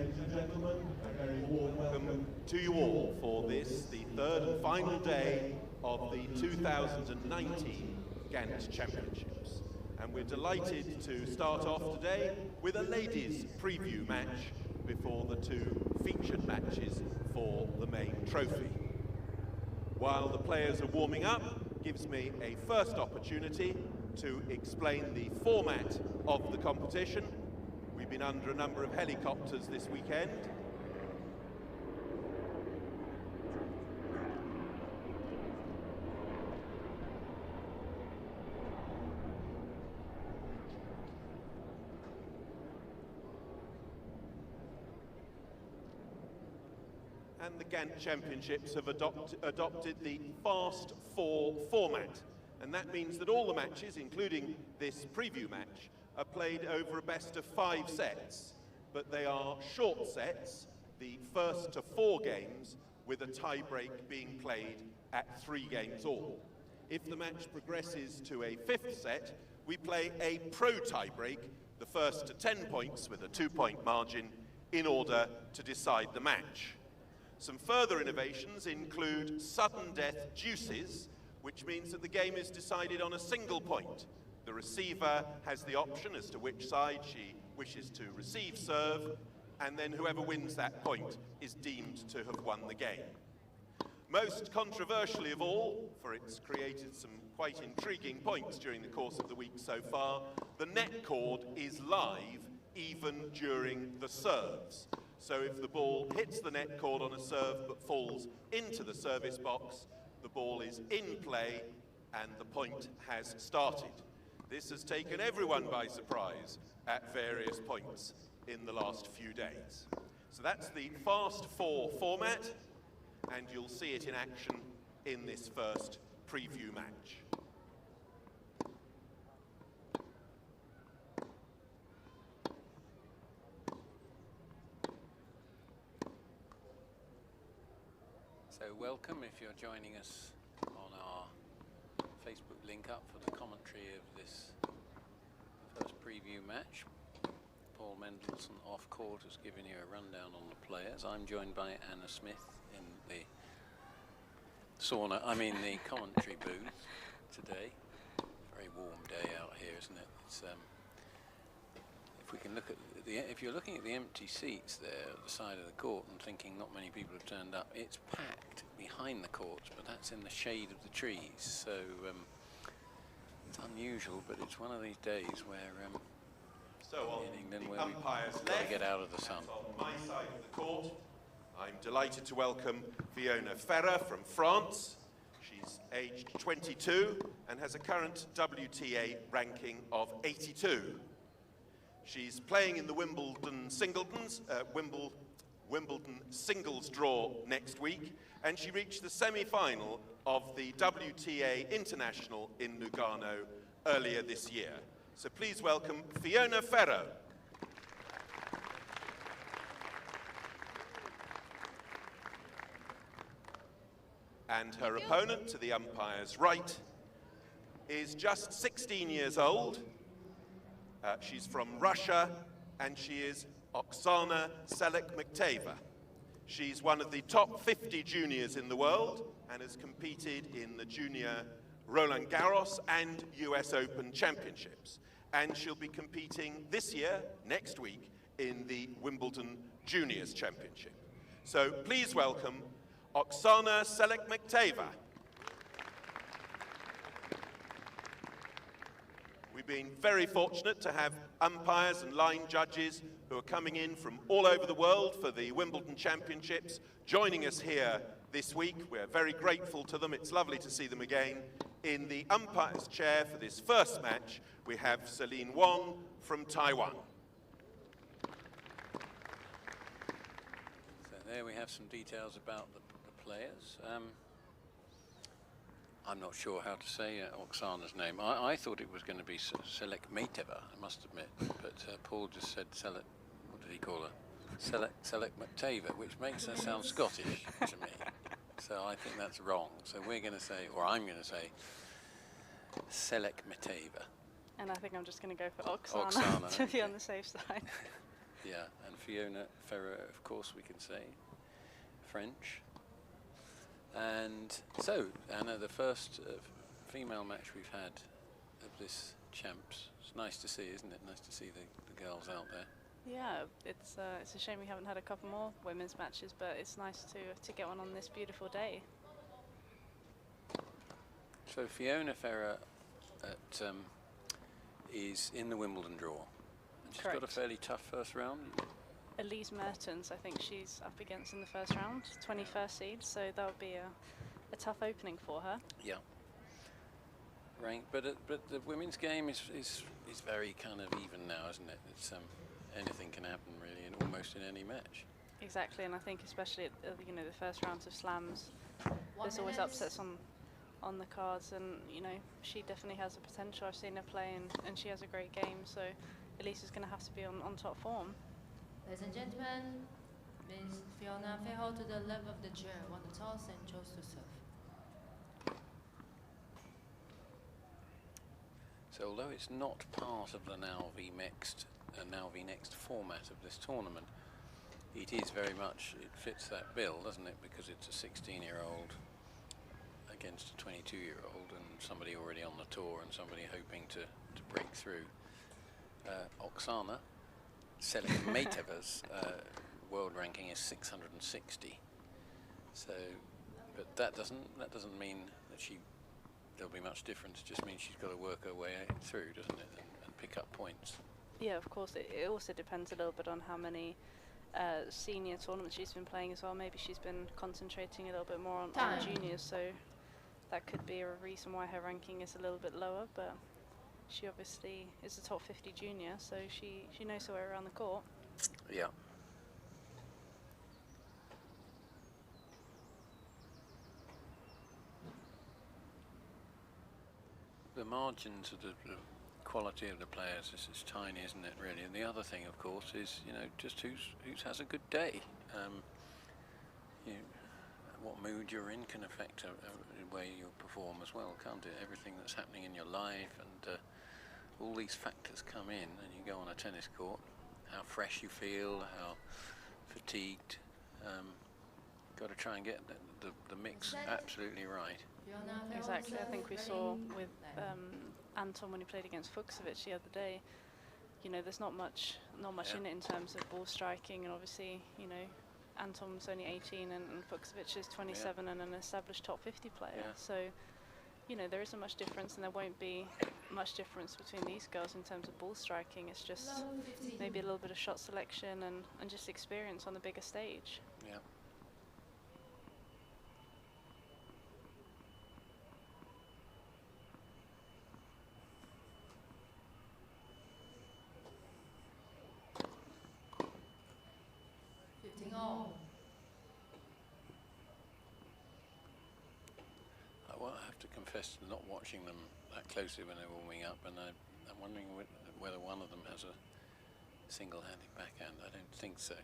Ladies and gentlemen, a very warm welcome to you all for this, the third and final day of the 2019 Gant Championships. And we're delighted to start off today with a ladies' preview match before the two featured matches for the main trophy. While the players are warming up, gives me a first opportunity to explain the format of the competition. We've been under a number of helicopters this weekend. And the Gant Championships have adopted the Fast Four format. And that means that all the matches, including this preview match, are played over a best of 5 sets. But they are short sets, the first to 4 games, with a tie-break being played at 3 games all. If the match progresses to a 5th set, we play a pro tie-break, the first to 10 points with a 2-point margin, in order to decide the match. Some further innovations include sudden death deuces, which means that the game is decided on a single point. The receiver has the option as to which side she wishes to receive serve, and then whoever wins that point is deemed to have won the game. Most controversially of all, for it's created some quite intriguing points during the course of the week so far, the net cord is live even during the serves. So if the ball hits the net cord on a serve but falls into the service box, the ball is in play and the point has started. This has taken everyone by surprise at various points in the last few days. So that's the Fast Four format, and you'll see it in action in this first preview match. So welcome if you're joining us on our Facebook link up for the commentary of this first preview match. Paul Mendelson off court has given you a rundown on the players. I'm joined by Anna Smith in the the commentary booth today. Very warm day out here, isn't it? It's if we can look at if you're looking at the empty seats there at the side of the court and thinking not many people have turned up, it's packed behind the courts, but that's in the shade of the trees. So it's unusual, but it's one of these days where in England where we've got to get out of the sun. On my side of the court, I'm delighted to welcome Fiona Ferro from France. She's aged 22 and has a current WTA ranking of 82. She's playing in the Wimbledon singles draw next week, and she reached the semi-final of the WTA International in Lugano earlier this year. So please welcome Fiona Ferro. And her opponent to the umpire's right is just 16 years old. She's from Russia, and she is Oksana Selekhmeteva. She's one of the top 50 juniors in the world and has competed in the junior Roland Garros and US Open Championships. And she'll be competing this year, next week, in the Wimbledon Juniors Championship. So please welcome Oksana Selekhmeteva. We've been very fortunate to have umpires and line judges who are coming in from all over the world for the Wimbledon Championships, joining us here this week. We're very grateful to them. It's lovely to see them again. In the umpire's chair for this first match, we have Celine Wong from Taiwan. So there we have some details about the players. I'm not sure how to say Oksana's name. I thought it was going to be Selekhmeteva, I must admit, but Paul just said what did he call her? Selekhmeteva, which makes her sound Scottish to me. So I think that's wrong. So we're going to say, or I'm going to say, Selekhmeteva. And I think I'm just going to go for Oksana to be on the safe side. Yeah, and Fiona Ferro, of course, we can say, French. And so, Anna, the first female match we've had of this champs. It's nice to see, isn't it? Nice to see the girls out there. Yeah, it's a shame we haven't had a couple more women's matches, but it's nice to get one on this beautiful day. So Fiona Ferro is in the Wimbledon draw. And she's got a fairly tough first round. Elise Mertens, I think she's up against in the first round, 21st seed, so that'll be a tough opening for her. Yeah. Rank, but the women's game is very kind of even now, isn't it? It's anything can happen really, in almost in any match. Exactly, and I think especially at you know, the first rounds of slams, there's always upsets on the cards, and you know, she definitely has the potential. I've seen her play, and she has a great game, so Elise is going to have to be on top form. Ladies and gentlemen, Ms. Fiona Ferro to the left of the chair, won the toss and chose to serve. So although it's not part of the Now v Next format of this tournament, it is very much, it fits that bill, doesn't it? Because it's a 16-year-old against a 22-year-old, and somebody already on the tour and somebody hoping to break through. Oksana Selekhmeteva's world ranking is 660. So, but that doesn't mean that there'll be much difference. It just means she's got to work her way through, doesn't it, and pick up points. Yeah, of course. It also depends a little bit on how many senior tournaments she's been playing as well. Maybe she's been concentrating a little bit more on juniors, so that could be a reason why her ranking is a little bit lower, but she obviously is a top 50 junior, so she knows her way around the court. Yeah. The margins of the quality of the players is tiny, isn't it, really? And the other thing, of course, is, you know, just who has a good day. What mood you're in can affect the way you perform as well, can't it? Everything that's happening in your life, and all these factors come in, and you go on a tennis court, how fresh you feel, how fatigued. Got to try and get the mix absolutely right. Exactly. I think we saw with Anton when he played against Fuchsovic the other day. You know, there's not much in it in terms of ball striking, and obviously, you know, Anton's only 18 and Fuchsovic is 27 and an established top 50 player. Yeah. So, you know, there isn't much difference, and there won't be much difference between these girls in terms of ball striking. It's just maybe a little bit of shot selection and just experience on the bigger stage. Yeah. Well, I have to confess to not watching them that closely when they're warming up, and I'm wondering whether one of them has a single-handed backhand. I don't think so.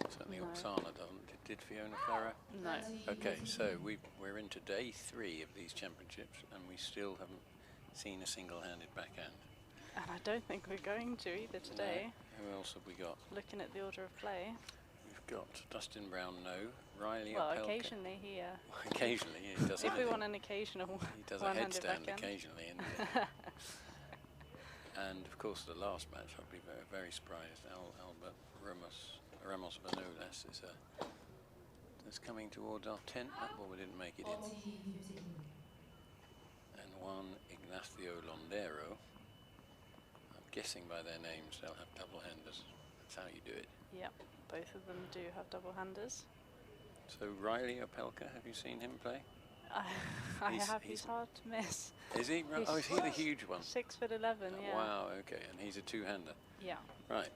Certainly no. Oksana doesn't. Did Fiona Ferro? No. Okay, so we're into day 3 of these championships, and we still haven't seen a single-handed backhand. And I don't think we're going to either today. No. Who else have we got? Looking at the order of play. We've got Dustin Brown, no. Riley Well, Opelka. Occasionally he... occasionally he does. If we want an occasional he does a headstand backhand. occasionally. And of course, the last match, I'd be very, very surprised. Albert Ramos Vanolas is coming towards our tent. That ball we didn't make it in. And Juan Ignacio Londero. I'm guessing by their names they'll have double-handers. That's how you do it. Yep, both of them do have double-handers. So Riley Opelka, have you seen him play? I have. He's hard to miss. Is he? Oh, is he the huge one? 6'11", yeah. Wow. Okay, and he's a two-hander. Yeah. Right.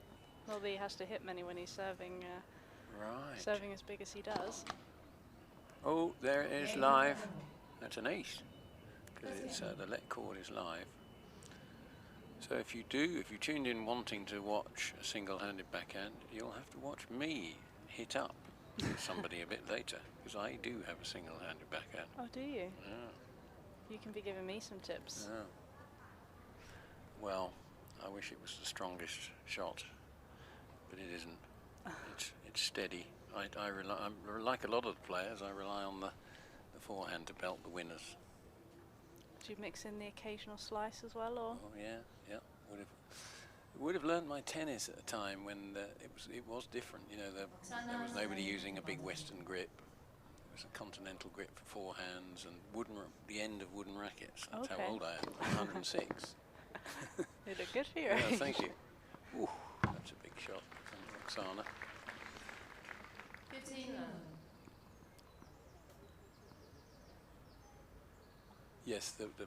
Well, he has to hit many when he's serving. Right. Serving as big as he does. Oh, there it is live. That's an ace, because it's the let cord is live. So if you tuned in wanting to watch a single-handed backhand, you'll have to watch me hit up somebody a bit later, because I do have a single-handed backhand. Oh, do you? Yeah. You can be giving me some tips. Yeah. Well, I wish it was the strongest shot but it isn't. It's steady. I rely, like a lot of the players, I rely on the forehand to belt the winners. Do you mix in the occasional slice as well, or? Oh yeah. Would have learned my tennis at a time when it was different. You know, there was nobody using a big Western grip. It was a continental grip for forehands and the end of wooden rackets. That's how old I am. I'm 106. You look good for your Yeah, age. thank you. Ooh, that's a big shot from Oksana. 15 love. Yes, the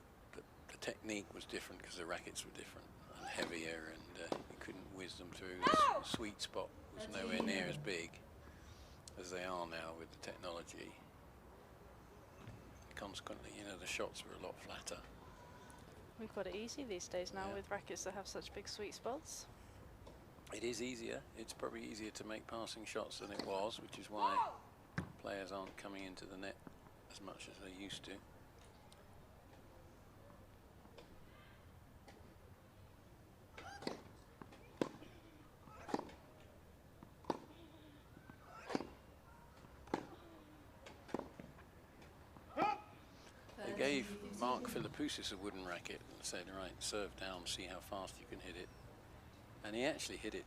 technique was different because the rackets were different and heavier, and you couldn't whiz them through. The sweet spot was nowhere near as big as they are now with the technology. Consequently, you know, the shots were a lot flatter. We've got it easy these days now Yeah. with rackets that have such big sweet spots. It is easier. It's probably easier to make passing shots than it was, which is why players aren't coming into the net as much as they used to. They gave Mark Philippoussis a wooden racket and said, right, serve down, see how fast you can hit it. And he actually hit it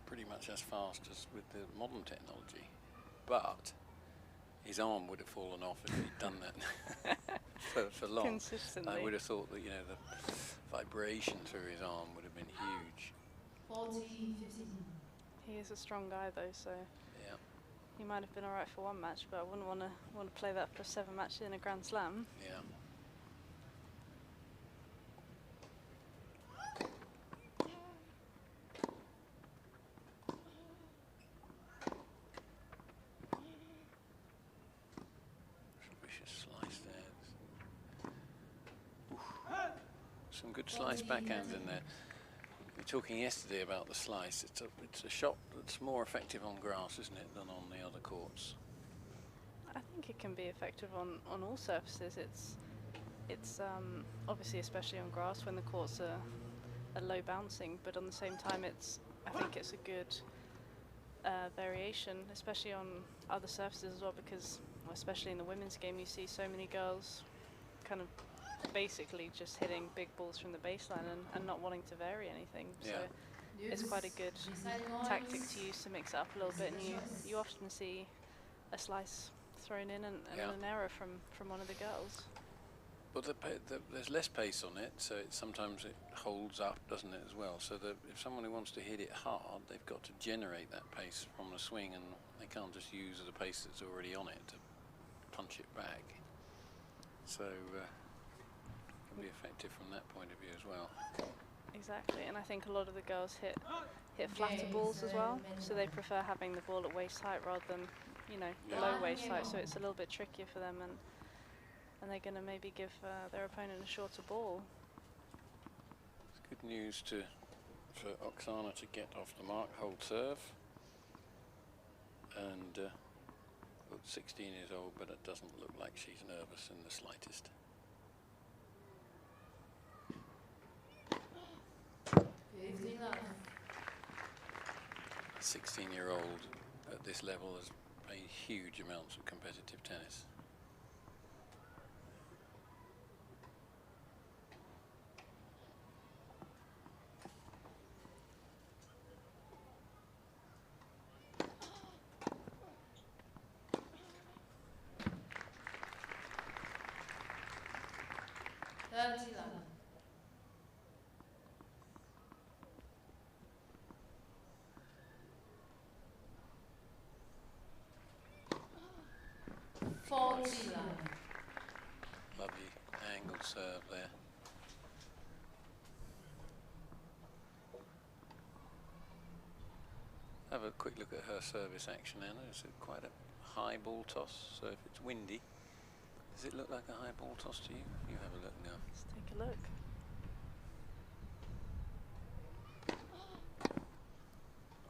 pretty much as fast as with the modern technology. But his arm would have fallen off if he'd done that for long. Consistently. I would have thought that, you know, the vibration through his arm would have been huge. 40-15. He is a strong guy though, so Yeah. he might have been alright for one match, but I wouldn't want to play that for 7 matches in a Grand Slam. Yeah. Vicious slice there. Oof. Some good slice backhands in there. We were talking yesterday about the slice. It's a shot that's more effective on grass, isn't it, than on the other courts? I think it can be effective on all surfaces. It's obviously especially on grass when the courts are low bouncing, but on the same time I think it's a good variation, especially on other surfaces as well, because especially in the women's game you see so many girls kind of basically just hitting big balls from the baseline and not wanting to vary anything. Yeah. So it's quite a good tactic to use to mix it up a little bit, and you often see a slice thrown in and an error from one of the girls. But there's less pace on it, so sometimes it holds up, doesn't it, as well? So that if someone who wants to hit it hard, they've got to generate that pace from the swing, and they can't just use the pace that's already on it to punch it back. So it can be effective from that point of view as well. Exactly, and I think a lot of the girls hit flatter balls as well, so they prefer having the ball at waist height rather than, you know, below waist height, so it's a little bit trickier for them, and they're going to maybe give their opponent a shorter ball. It's good news for Oksana to get off the mark, hold serve, and look, 16 years old, but it doesn't look like she's nervous in the slightest. 15 love. 16-year-old at this level has played huge amounts of competitive tennis. Lovely angled serve there. Have a quick look at her service action, Anna. It's quite a high ball toss, so if it's windy, does it look like a high ball toss to you? You have a look now. Let's take a look.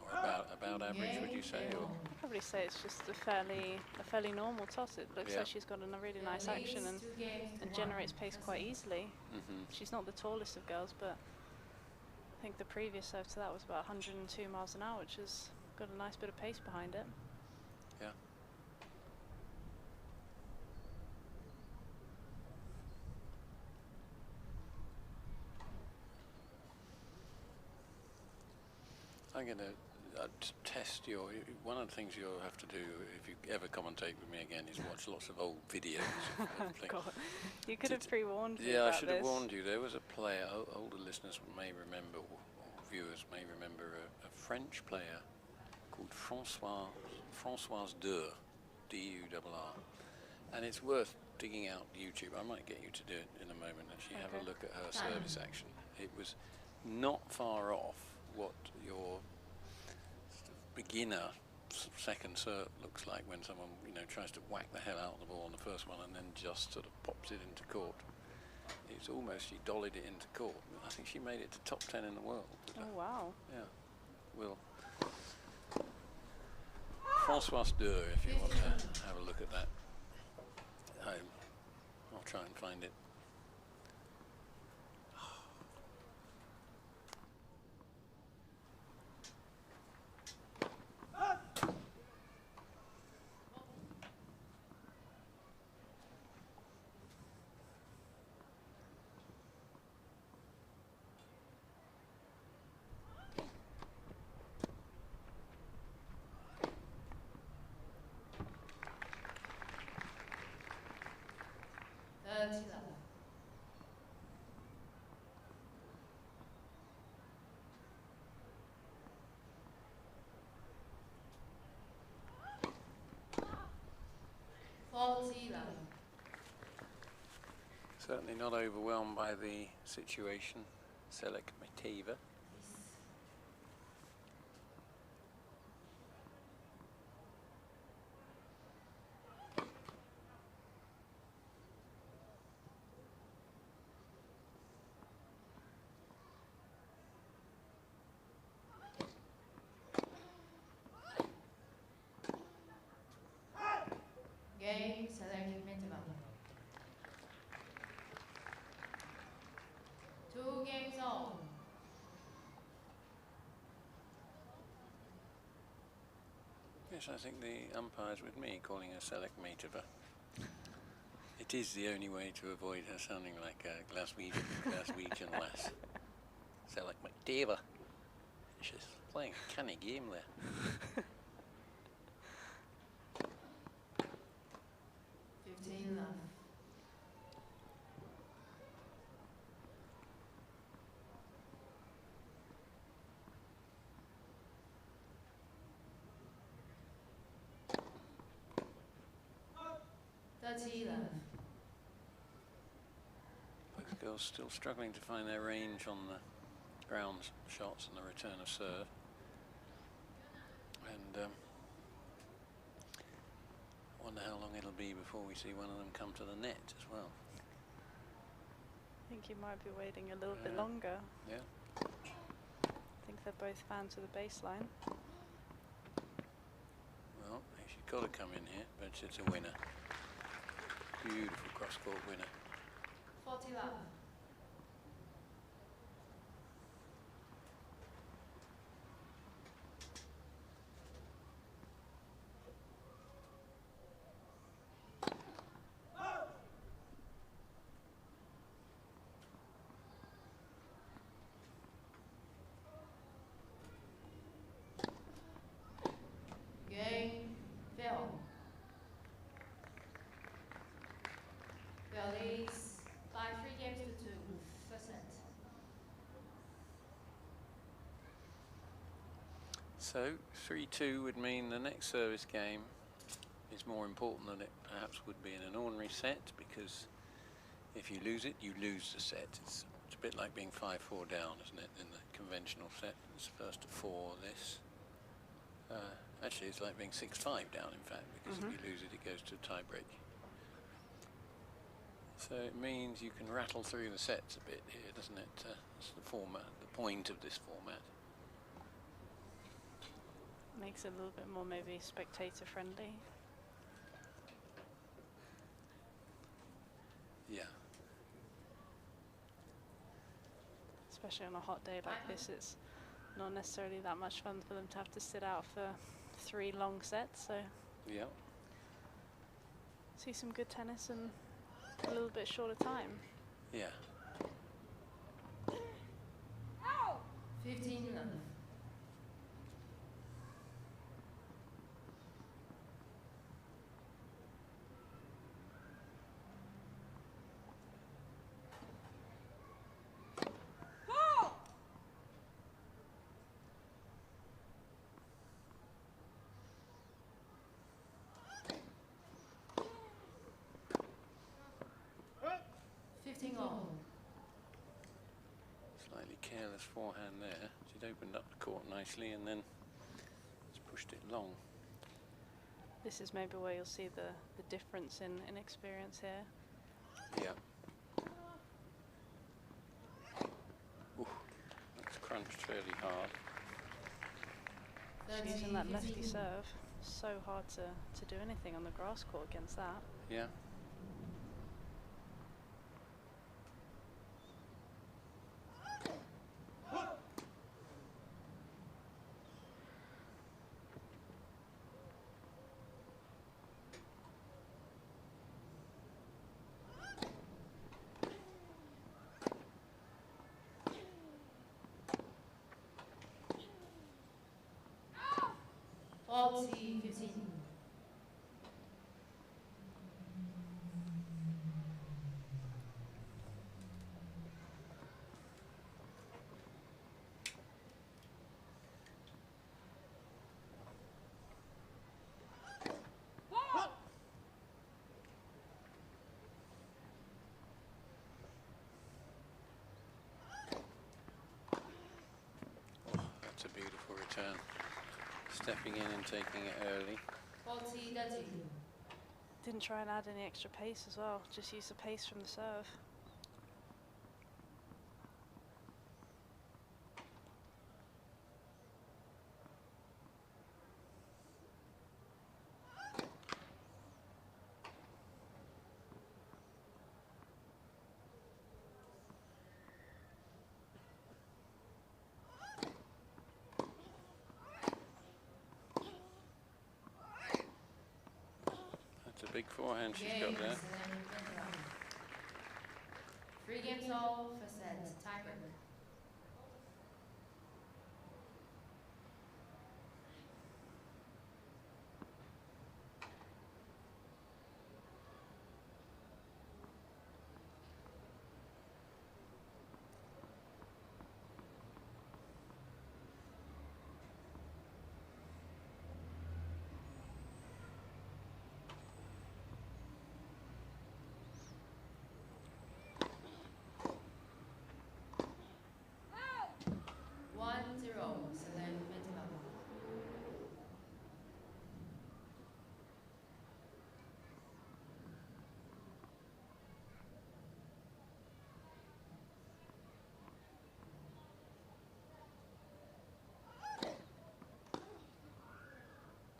Or about average, would you say? Or? I'd probably say it's just a fairly normal toss. It looks like she's got a really nice action and generates pace quite easily. Mm-hmm. She's not the tallest of girls, but think the previous serve to that was about 102 miles an hour, which has got a nice bit of pace behind it. Yeah. I'm going to test your. One of the things you'll have to do if you ever commentate with me again is watch lots of old videos. Of things. God, you could have pre-warned me. Yeah, I about should have this. warned you. There was a player. Older listeners may remember, or viewers may remember, a French player called Françoise Deur, D-U-R-R, and it's worth digging out YouTube. I might get you to do it in a moment. Actually, have a look at her service action. It was not far off what your beginner second serve looks like when someone, you know, tries to whack the hell out of the ball on the first one and then just sort of pops it into court. It's almost, she dollied it into court. I think she made it to top 10 in the world. Oh wow. Yeah. Will. Françoise Deur, if you want to have a look at that at home. I'll try and find it. Certainly not overwhelmed by the situation, Selekhmeteva. Game, Selekhmeteva. 2 games on. Yes, I think the umpire's with me, calling her Selekhmeteva. It is the only way to avoid her sounding like a Glaswegian lass. Selekhmeteva. She's playing a canny game there. 15 love. Both girls still struggling to find their range on the ground shots and the return of serve. And I wonder how long it'll be before we see one of them come to the net as well. I think you might be waiting a little bit longer. Yeah. I think they're both fans of the baseline. Well, she's got to come in here, but it's a winner. Beautiful cross-court winner. 40 love. Game, Ferro. Ferro leads by 3 games to 2. First set. So 3-2 would mean the next service game is more important than it perhaps would be in an ordinary set, because if you lose it, you lose the set. It's a bit like being 5-4 down, isn't it, in the conventional set? It's first to 4, this. Actually, it's like being 6-5 down, in fact, because if you lose it, it goes to a tie break. So it means you can rattle through the sets a bit here, doesn't it? That's the format, the point of this format. Makes it a little bit more maybe spectator friendly. especially on a hot day like this, it's not necessarily that much fun for them to have to sit out for 3 long sets. So Yeah. see some good tennis and a little bit shorter time. Yeah. 15 love. Slightly careless forehand there. She'd opened up the court nicely and then just pushed it long. This is maybe where you'll see the difference in experience here. Yeah. Ooh, that's crunched fairly hard. She's using that lefty serve. So hard to do anything on the grass court against that. Yeah. Forty, 15. That's a beautiful return. Stepping in and taking it early. 40, 30. Didn't try and add any extra pace as well. Just use the pace from the serve. That's a big forehand she's got there. 3 games all, first set, tiebreak. Selekhmeteva.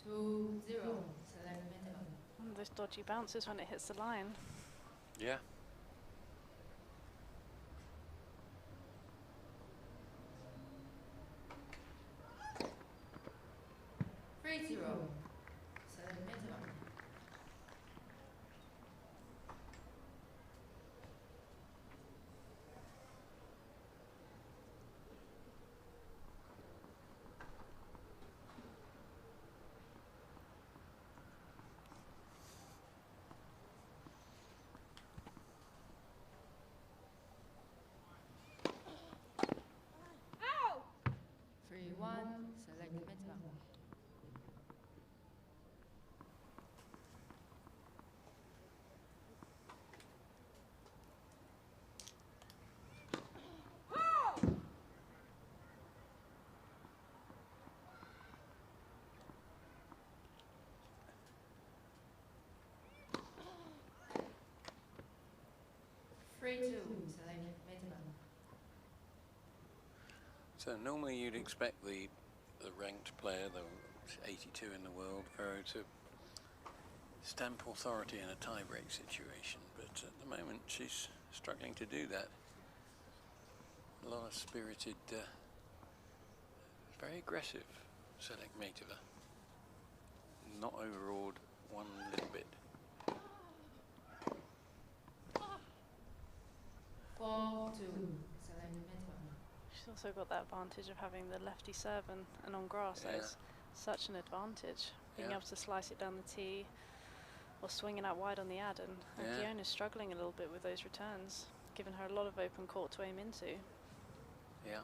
Two, 0, Selekhmeteva. Those dodgy bounces when it hits the line. Yeah. 3, 0, Selekhmeteva. Three, 1, Selekhmeteva. Three, 2, Selekhmeteva. So normally you'd expect the ranked player, the 82 in the world, Ferro, to stamp authority in a tie-break situation, but at the moment she's struggling to do that. A lot of spirited, very aggressive Selekhmeteva. Not overawed one little bit. 4-2, Selekhmeteva. She's also got that advantage of having the lefty serve, and on grass Yeah. that's such an advantage. Being Yeah. able to slice it down the tee or swinging out wide on the ad, and Yeah. Fiona's struggling a little bit with those returns, giving her a lot of open court to aim into. Yeah.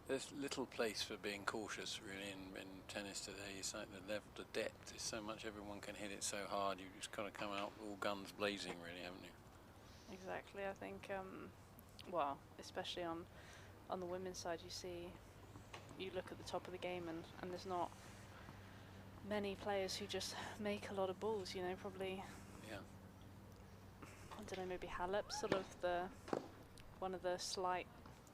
There's little place for being cautious really in tennis today. It's like the level, the depth is so much, everyone can hit it so hard, you've just got to come out all guns blazing really, haven't you? Exactly, I think, well, especially on the women's side, you look at the top of the game, and there's not many players who just make a lot of balls, you know, probably, Yeah. I don't know, maybe Halep's sort of one of the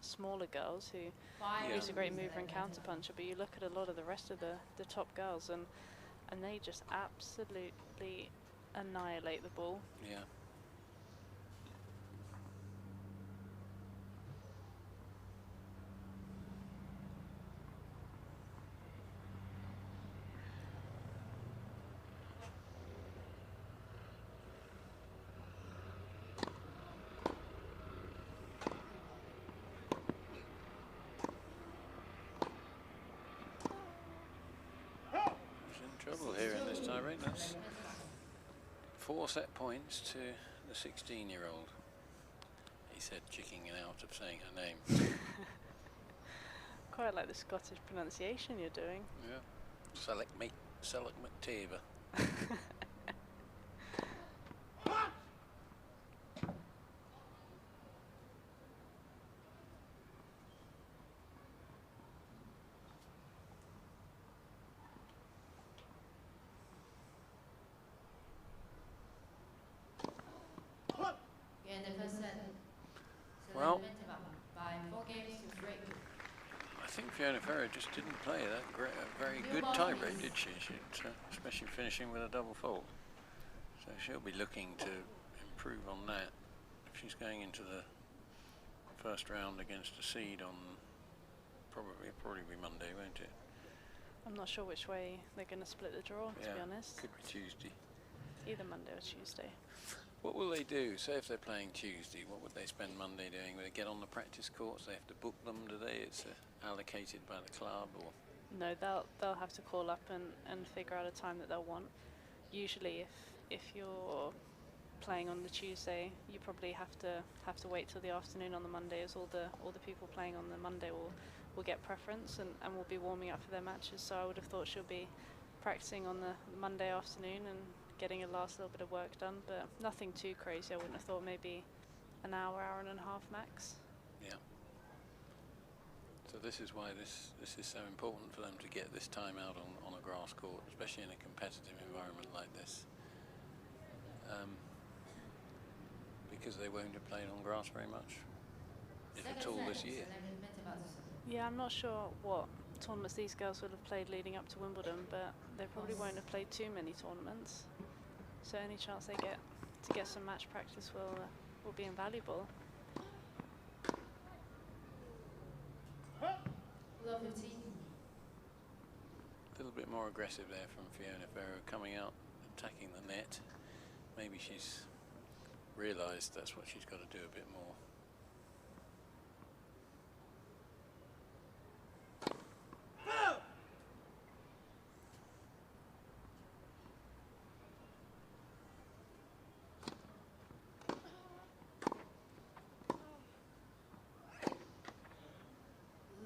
smaller girls who's a great mover and counter puncher, but you look at a lot of the rest of the top girls, and they just absolutely annihilate the ball. Yeah. Trouble here in this tie-break. That's 4 set points to the 16-year-old. He said, chicking out of saying her name. Quite like the Scottish pronunciation you're doing. Yeah. Selekhmeteva. In the first set, Well, Selekhmeteva by 4 games to 3. I think Fiona Ferro just didn't play a very good tie-break, did she? Especially finishing with a double fault. So she'll be looking to improve on that if she's going into the first round against a seed on probably be Monday, won't it? I'm not sure which way they're going to split the draw, to be honest. Could be Tuesday. Either Monday or Tuesday. What will they do? Say if they're playing Tuesday, what would they spend Monday doing? Will they get on the practice courts? They have to book them, do they? It's allocated by the club, or? No, they'll have to call up and figure out a time that they'll want. Usually, if you're playing on the Tuesday, you probably have to wait till the afternoon on the Monday, as all the people playing on the Monday will get preference and will be warming up for their matches. So I would have thought she'll be practicing on the Monday afternoon and getting a last little bit of work done, but nothing too crazy. I wouldn't have thought, maybe an hour and a half max. Yeah. So this is why this is so important for them to get this time out on a grass court, especially in a competitive environment like this. Because they won't have played on grass very much, if at all, this year. Yeah, I'm not sure what tournaments these girls will have played leading up to Wimbledon, but they probably won't have played too many tournaments. So any chance they get to get some match practice will be invaluable. Love 15. A little bit more aggressive there from Fiona Ferro, coming out, attacking the net. Maybe she's realised that's what she's got to do a bit more.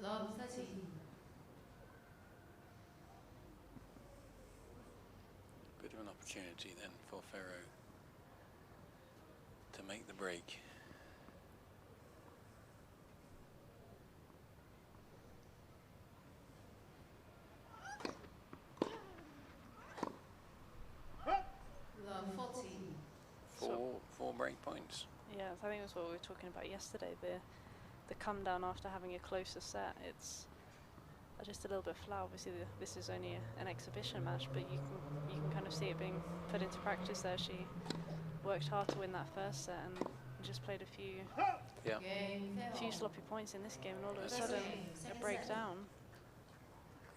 Love 13. Bit of an opportunity then for Ferro to make the break. Love 14. Four break points. Yeah, I think that's what we were talking about yesterday. The come down after having a closer set. It's are just a little bit flat. Obviously, this is only an exhibition match, but you can kind of see it being put into practice there. She worked hard to win that first set and just played a few sloppy points in this game, and all of a sudden a breakdown.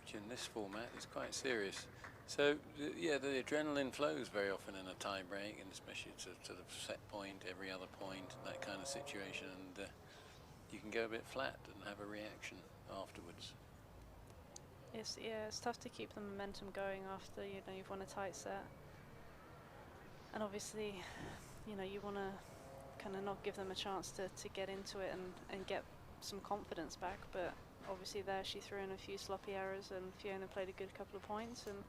Which in this format is quite serious. So yeah, the adrenaline flows very often in a tie break, and especially to the set point, every other point, that kind of situation, and you can go a bit flat and have a reaction afterwards. It's tough to keep the momentum going after you've won a tight set, and obviously you want to kind of not give them a chance to get into it and get some confidence back. But obviously there she threw in a few sloppy errors, and Fiona played a good couple of points, and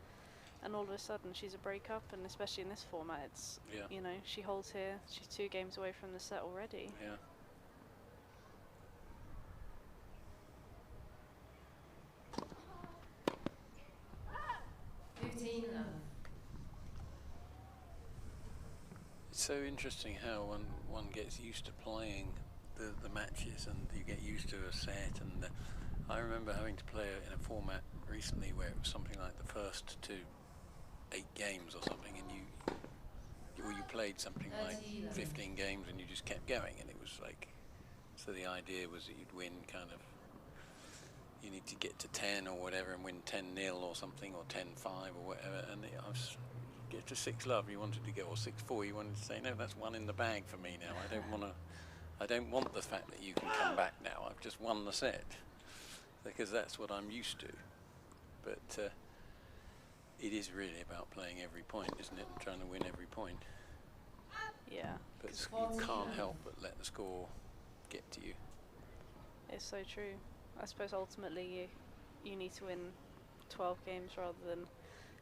all of a sudden she's a breakup, and especially in this format, it's she holds here, she's 2 games away from the set already. Yeah. It's so interesting how one gets used to playing the matches, and you get used to a set. And I remember having to play in a format recently where it was something like the first to 8 games or something, and you played something like 15 games and you just kept going, and it was like, so the idea was that you'd win kind of, you need to get to 10 or whatever and win 10-0 or something, or 10-5 or whatever, and I was get to 6-love, you wanted to go, or 6-4, you wanted to say, no, that's one in the bag for me now. I don't want the fact that you can come back now. I've just won the set, because that's what I'm used to. But it is really about playing every point, isn't it, and trying to win every point. Yeah. But you can't help but let the score get to you. It's so true. I suppose ultimately you need to win 12 games rather than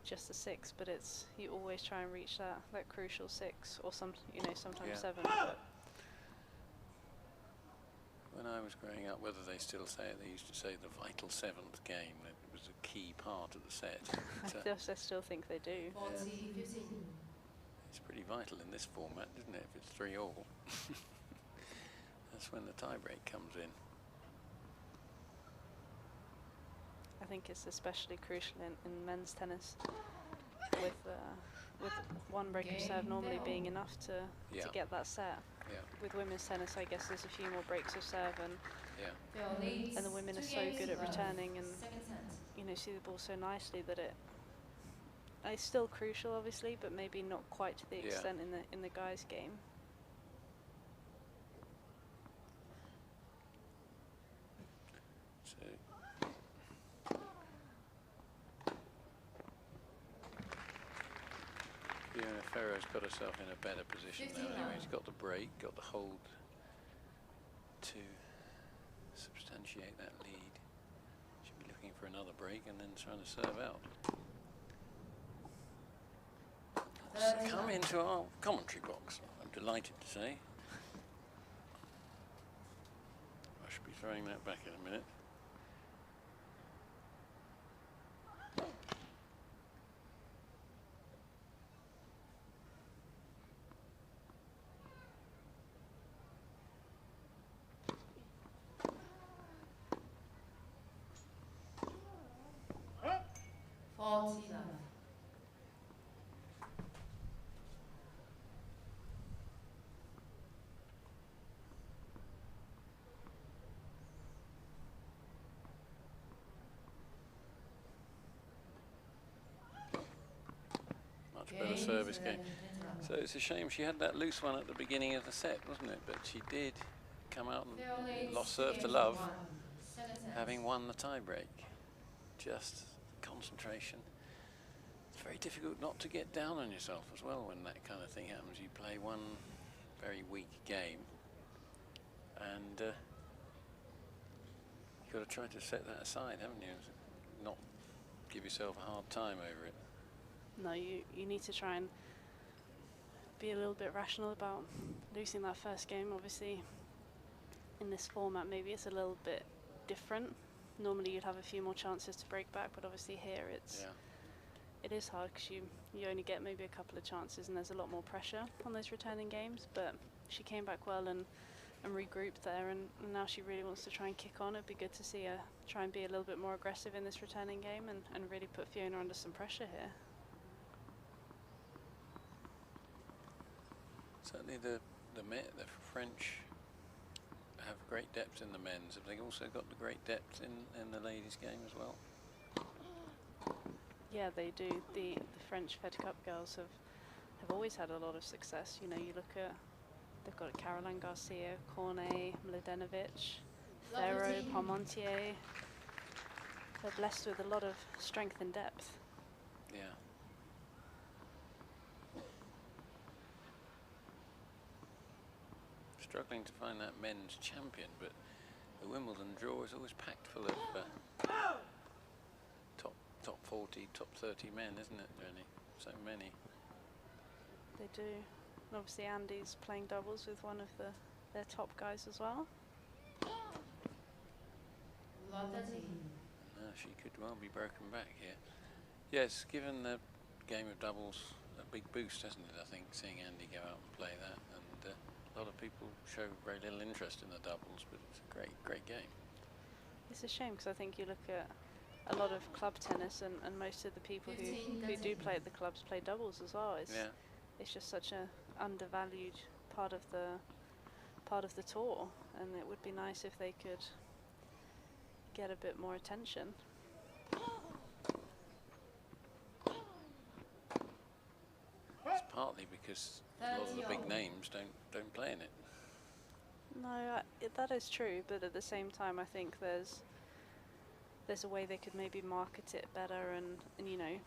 just the 6, but you always try and reach that crucial 6, or sometimes 7. But when I was growing up, whether they still say it, they used to say the vital 7th game. That was a key part of the set. I still think they do. It's pretty vital in this format, isn't it? If it's 3-all, that's when the tie-break comes in. I think it's especially crucial in men's tennis, with one break of serve normally being enough to get that set. Yeah. With women's tennis, I guess there's a few more breaks of serve, and the women are so good at returning, and see the ball so nicely that it's still crucial, obviously, but maybe not quite to the extent in the guys' game. Fiona Ferro's got herself in a better position now. Anyway, she's got the break, got the hold to substantiate that lead. She'll be looking for another break and then trying to serve out. Just come into our commentary box, I'm delighted to say. I should be throwing that back in a minute. Better service game. So it's a shame she had that loose one at the beginning of the set, wasn't it? But she did come out and lost serve to love, having won the tie break. Just concentration. It's very difficult not to get down on yourself as well when that kind of thing happens. You play one very weak game, and you've got to try to set that aside, haven't you? Not give yourself a hard time over it. No, you need to try and be a little bit rational about losing that first game. Obviously, in this format, maybe it's a little bit different. Normally, you'd have a few more chances to break back, but obviously here it is hard because you only get maybe a couple of chances, and there's a lot more pressure on those returning games. But she came back well, and regroup there, and now she really wants to try and kick on. It'd be good to see her try and be a little bit more aggressive in this returning game and really put Fiona under some pressure here. Certainly the French have great depth in the men's. Have they also got the great depth in the ladies' game as well? Yeah, they do. The French Fed Cup girls have always had a lot of success. You know, you look at, they've got Caroline Garcia, Cornet, Mladenovic, Ferro, Parmentier. They're blessed with a lot of strength and depth. Yeah. Struggling to find that men's champion, but the Wimbledon draw is always packed full of top 40, top 30 men, isn't it, Jenny? So many. They do. And obviously Andy's playing doubles with one of their top guys as well. No, she could well be broken back here. Yes, given the game of doubles a big boost, hasn't it, I think, seeing Andy go out and play that. And a lot of people show very little interest in the doubles, but it's a great game. It's a shame, because I think you look at a lot of club tennis, and most of the people who do play at the clubs play doubles as well. It's just such a undervalued part of the tour, and it would be nice if they could get a bit more attention. It's partly because a lot of the big names don't play in it. No, that is true, but at the same time, I think there's a way they could maybe market it better, and you know,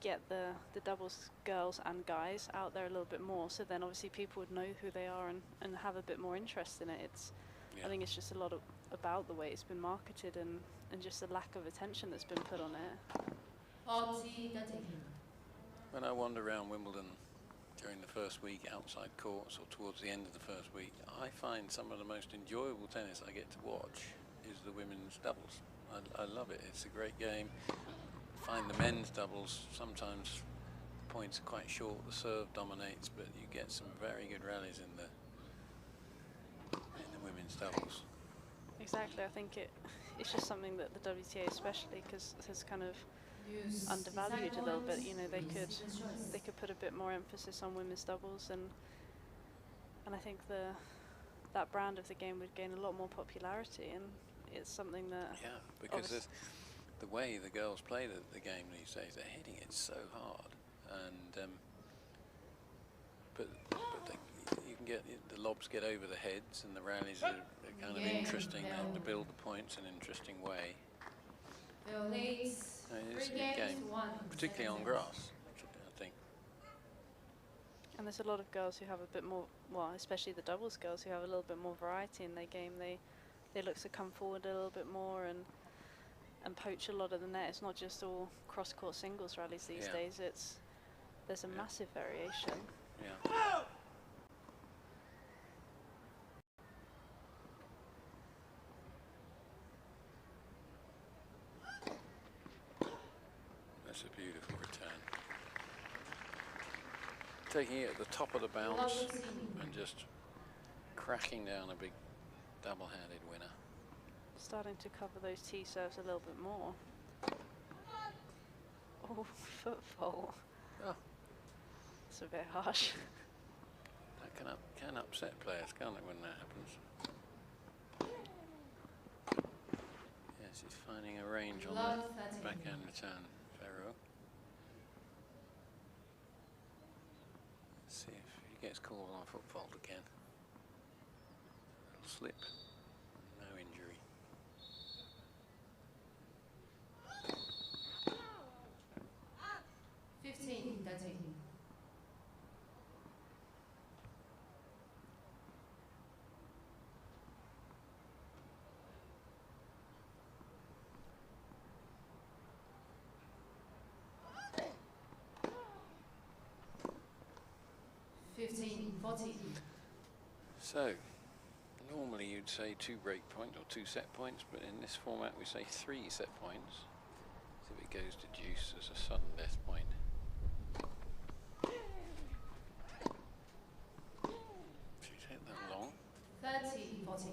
get the doubles girls and guys out there a little bit more, so then obviously people would know who they are and have a bit more interest in it. I think it's just a lot about the way it's been marketed and just the lack of attention that's been put on it. When I wander around Wimbledon during the first week outside courts or towards the end of the first week, I find some of the most enjoyable tennis I get to watch is the women's doubles. I love it. It's a great game. Find the men's doubles, sometimes points are quite short, the serve dominates, but you get some very good rallies in the women's doubles. Exactly. I think it's just something that the WTA especially has kind of undervalued a little bit. You know, they could put a bit more emphasis on women's doubles, and I think that brand of the game would gain a lot more popularity, and it's something that because the way the girls play the game these days, they're hitting it so hard, and but you can get the lobs get over the heads, and the rallies are kind of interesting. They have to build the points in an interesting way. It is a good game, particularly on grass, I think. And there's a lot of girls who have a bit more, well, especially the doubles girls, who have a little bit more variety in their game. They look to come forward a little bit more and poach a lot of the net. It's not just all cross-court singles rallies these days. There's a massive variation. Yeah. That's a beautiful return. Taking it at the top of the bounce and just cracking down a big double-handed winner. Starting to cover those tee serves a little bit more. Oh, foot fault. Oh. It's a bit harsh. That can upset players, can't it, when that happens? Yes, he's finding a range on the backhand return, Ferro. Let's see if he gets called on foot fault again. A little slip, no injury. So, normally you'd say 2 break points or 2 set points, but in this format we say 3 set points. So if it goes to deuce, there's a sudden death point. She's hit that long. 14.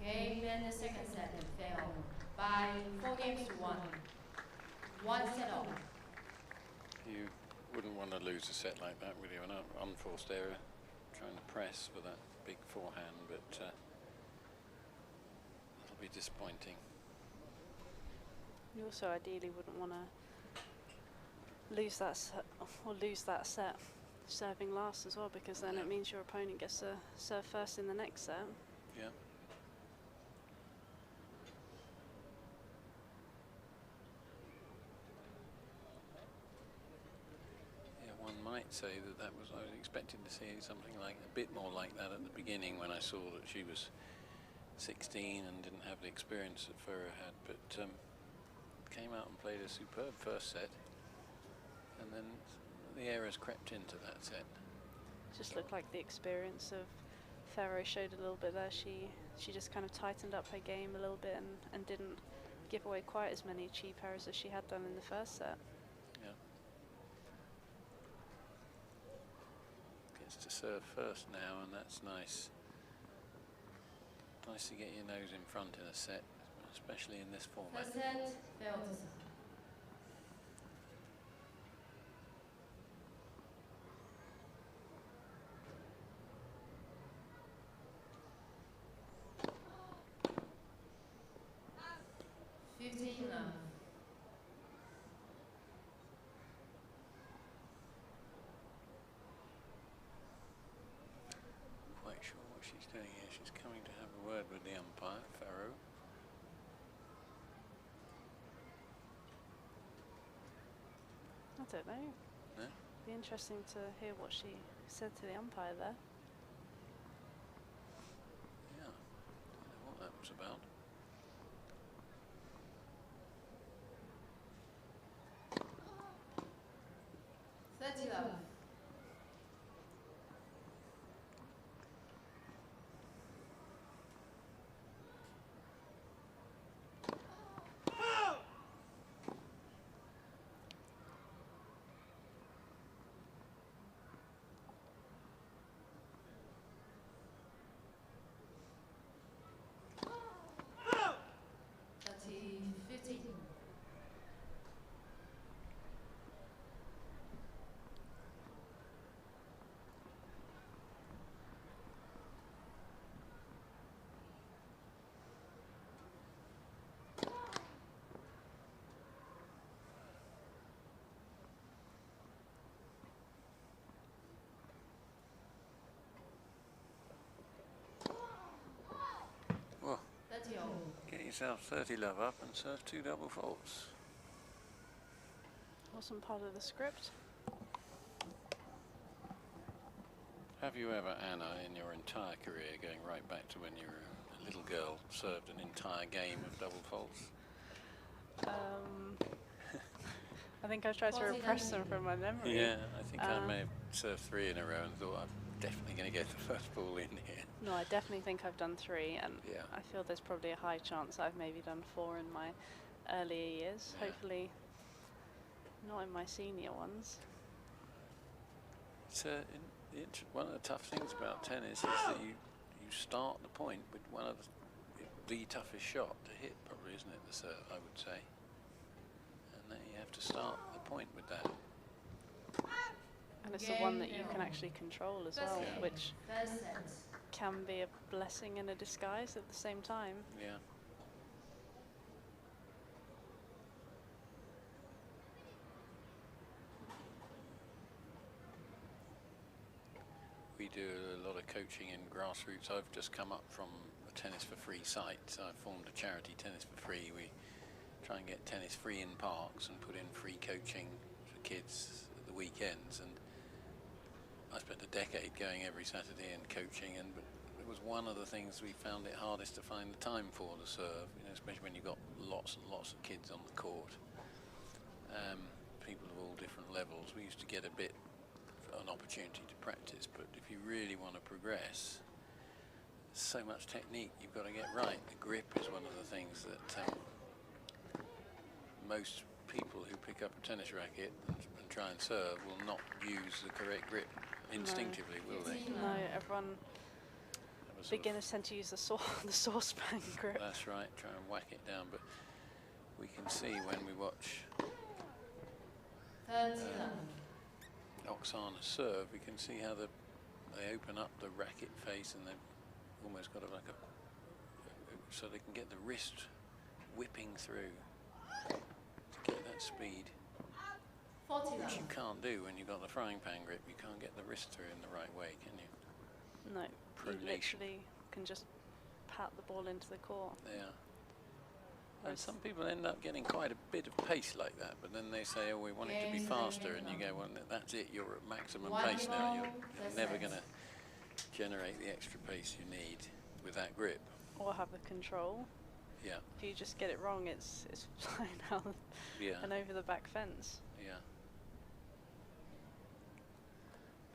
Game and the second set failed by 4 games to 1. 1 set off. You wouldn't want to lose a set like that, would you? An unforced error, trying to press for that big forehand, but it'll be disappointing. You also ideally wouldn't want to lose that set serving last as well, because then it means your opponent gets to serve first in the next set. Yeah. One might say that I was expecting to see something like a bit more like that at the beginning when I saw that she was 16 and didn't have the experience that Ferro had, but came out and played a superb first set, and then the errors crept into that set. Just looked like the experience of Ferro showed a little bit there. She just kind of tightened up her game a little bit and didn't give away quite as many cheap errors as she had done in the first set. Yeah. Gets to serve first now, and that's nice. Nice to get your nose in front in a set, especially in this format. First set failed to serve. Quite sure what she's doing here. She's coming to have a word with the umpire, Ferro. I don't know. No? Be interesting to hear what she said to the umpire there. Yeah, don't know what that was about. Love. Get yourself 30 love up and serve 2 double faults. Wasn't part of the script. Have you ever, Anna, in your entire career, going right back to when you were a little girl, served an entire game of double faults? I think I tried to repress them from my memory. Yeah, I think I may have served 3 in a row and thought, I'm definitely going to get the first ball in here. No, I definitely think I've done 3, and Yeah. I feel there's probably a high chance I've maybe done 4 in my earlier years. Yeah. Hopefully not in my senior ones. It's one of the tough things about tennis is that you start the point with one of the toughest shot to hit, probably, isn't it, the serve, I would say. And then you have to start the point with that. And it's the one that you can actually control as well, Yeah. which First set. can be a blessing and a disguise at the same time. Yeah. We do a lot of coaching in grassroots. I've just come up from a Tennis for Free site. So I formed a charity, Tennis for Free. We try and get tennis free in parks and put in free coaching for kids at the weekends. And I spent a decade going every Saturday and coaching, and it was one of the things we found it hardest to find the time for to serve, you know, especially when you've got lots and lots of kids on the court. People of all different levels. We used to get a bit an opportunity to practice, but if you really want to progress, so much technique you've got to get right. The grip is one of the things that most people who pick up a tennis racket and try and serve will not use the correct grip instinctively, will they? No, everyone, beginners tend to use the saucepan grip. That's right, try and whack it down, but we can see when we watch Oksana serve, we can see how they open up the racket face and they've almost got like a, so they can get the wrist whipping through to get that speed, which you can't do when you've got the frying pan grip. You can't get the wrist through in the right way, can you? No, Pronation. you literally can just pat the ball into the court. Yeah. And some people end up getting quite a bit of pace like that, but then they say, oh, we want it to be faster, and you go, well, that's it, you're at maximum pace now. You're never going to generate the extra pace you need with that grip. Or have the control. Yeah. If you just get it wrong, it's flying out and over the back fence. Yeah.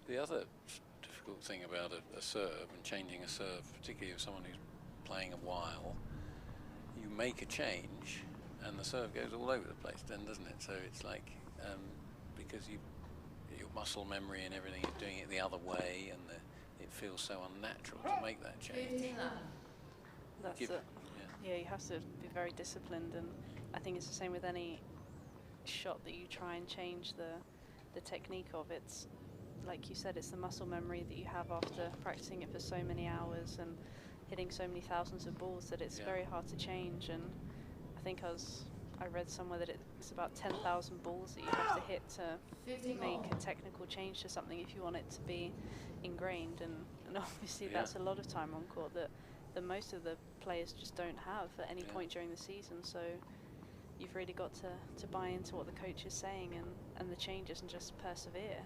The other difficult thing about a serve and changing a serve, particularly if someone who's playing a while, you make a change and the serve goes all over the place then, doesn't it? So it's like, because your muscle memory and everything is doing it the other way, and it feels so unnatural to make that change. That's it. Yeah, you have to be very disciplined, and I think it's the same with any shot that you try and change the technique of. It's like you said, it's the muscle memory that you have after practicing it for so many hours and hitting so many thousands of balls that it's very hard to change. And I think I read somewhere that it's about 10,000 balls that you have to hit to make a technical change to something if you want it to be ingrained, and obviously that's a lot of time on court that most of the players just don't have at any point during the season. So you've really got to buy into what the coach is saying and the changes and just persevere.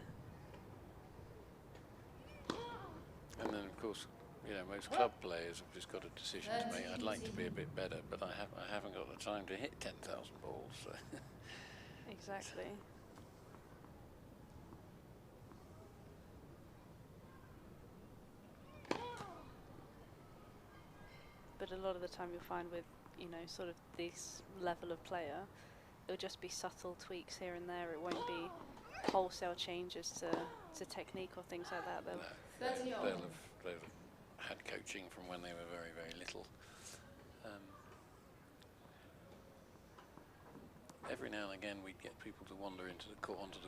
And then of course, you know, most club players have just got a decision to make. I'd like to be a bit better, but I haven't got the time to hit 10,000 balls. So. Exactly. But a lot of the time you'll find with, you know, sort of this level of player, it'll just be subtle tweaks here and there. It won't be wholesale changes to technique or things like that. They'll have had coaching from when they were very, very little. Every now and again we'd get people to wander onto the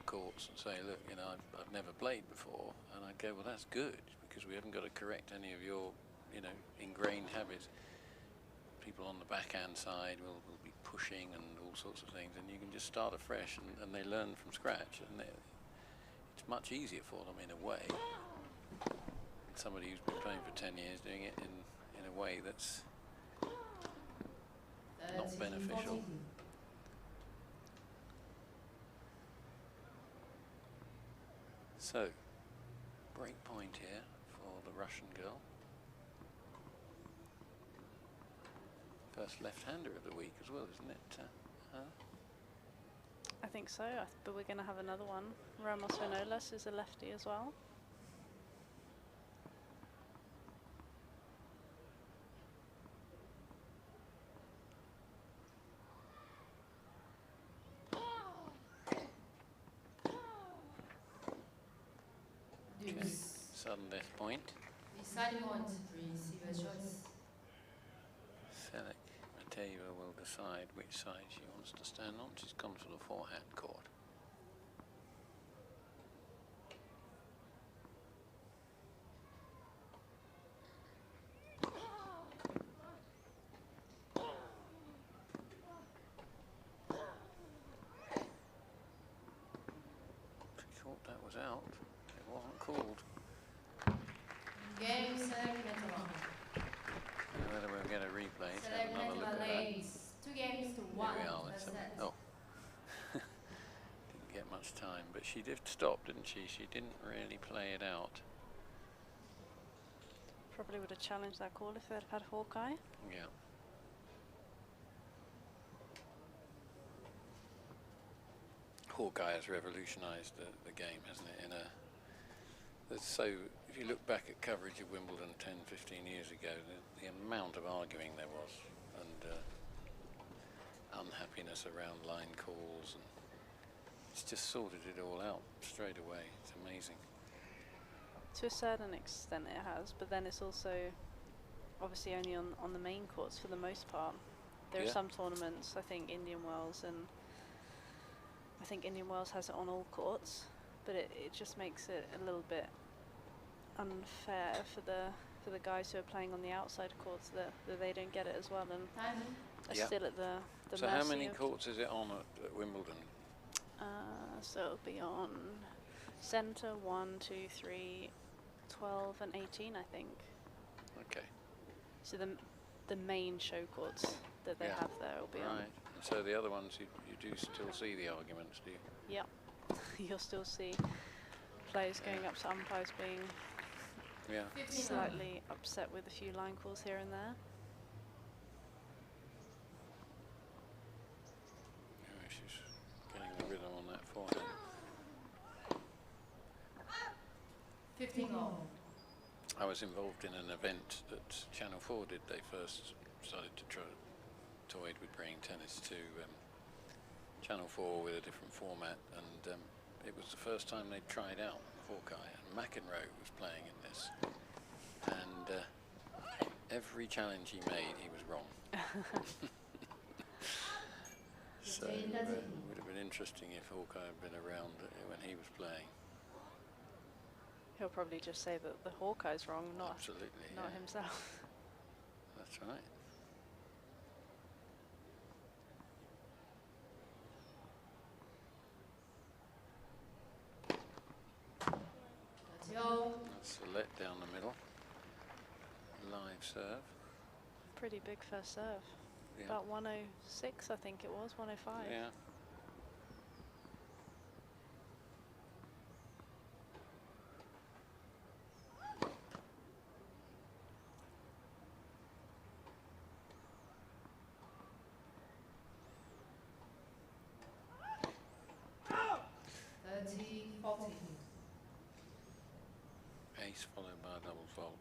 courts and say, look, you know, I've never played before, and I'd go, well, that's good, because we haven't got to correct any of your, you know, ingrained habits. People on the backhand side will be pushing and all sorts of things, and you can just start afresh, and they learn from scratch, and it's much easier for them in a way. Somebody who's been playing for 10 years doing it in a way that's not beneficial. So, break point here for the Russian girl. First left-hander of the week as well, isn't it? I think so, but we're going to have another one. Ramos Vinolas is a lefty as well. Okay. Sudden death point. Deciding point, receiver choice. Selekhmeteva will decide which side she wants to stand on. She's gone for the forehand court. She thought that was out. It wasn't called. Game Selekhmeteva. Whether we'll get a replay, let's have another look at that. Leads 2 games to 1. There we are, let's have, oh. Didn't get much time, but she did stop, didn't she? She didn't really play it out. Probably would have challenged that call if they'd had Hawkeye. Yeah. Hawkeye has revolutionised the game, hasn't it? In a So if you look back at coverage of Wimbledon 10, 15 years ago, the amount of arguing there was, and unhappiness around line calls, and it's just sorted it all out straight away. It's amazing. To a certain extent it has, but then it's also obviously only on the main courts for the most part. There are some tournaments, I think Indian Wells, and I think Indian Wells has it on all courts, but it just makes it a little bit unfair for the guys who are playing on the outside courts that they don't get it as well, and are still at the So mercy how many of courts is it on at Wimbledon? so it'll be on centre 1, 2, 3, 12 and 18, I think. Okay. So the main show courts that they have there will be on. Right. And so the other ones you do still see the arguments, do you? Yep. You'll still see players going up to umpires being slightly upset with a few line calls here and there. Yeah, she's getting the rhythm on that forehand. 15 all. I was involved in an event that Channel 4 did. They first started to toyed with bringing tennis to Channel 4 with a different format, and it was the first time they'd tried out Hawkeye, and McEnroe was playing in this, and every challenge he made, he was wrong. So it would have been interesting if Hawkeye had been around when he was playing. He'll probably just say that the Hawkeye's wrong, not himself. That's right. That's a let down the middle. Live serve. Pretty big first serve. Yeah. About 106, I think it was, 105. Yeah. Ace followed by a double fault.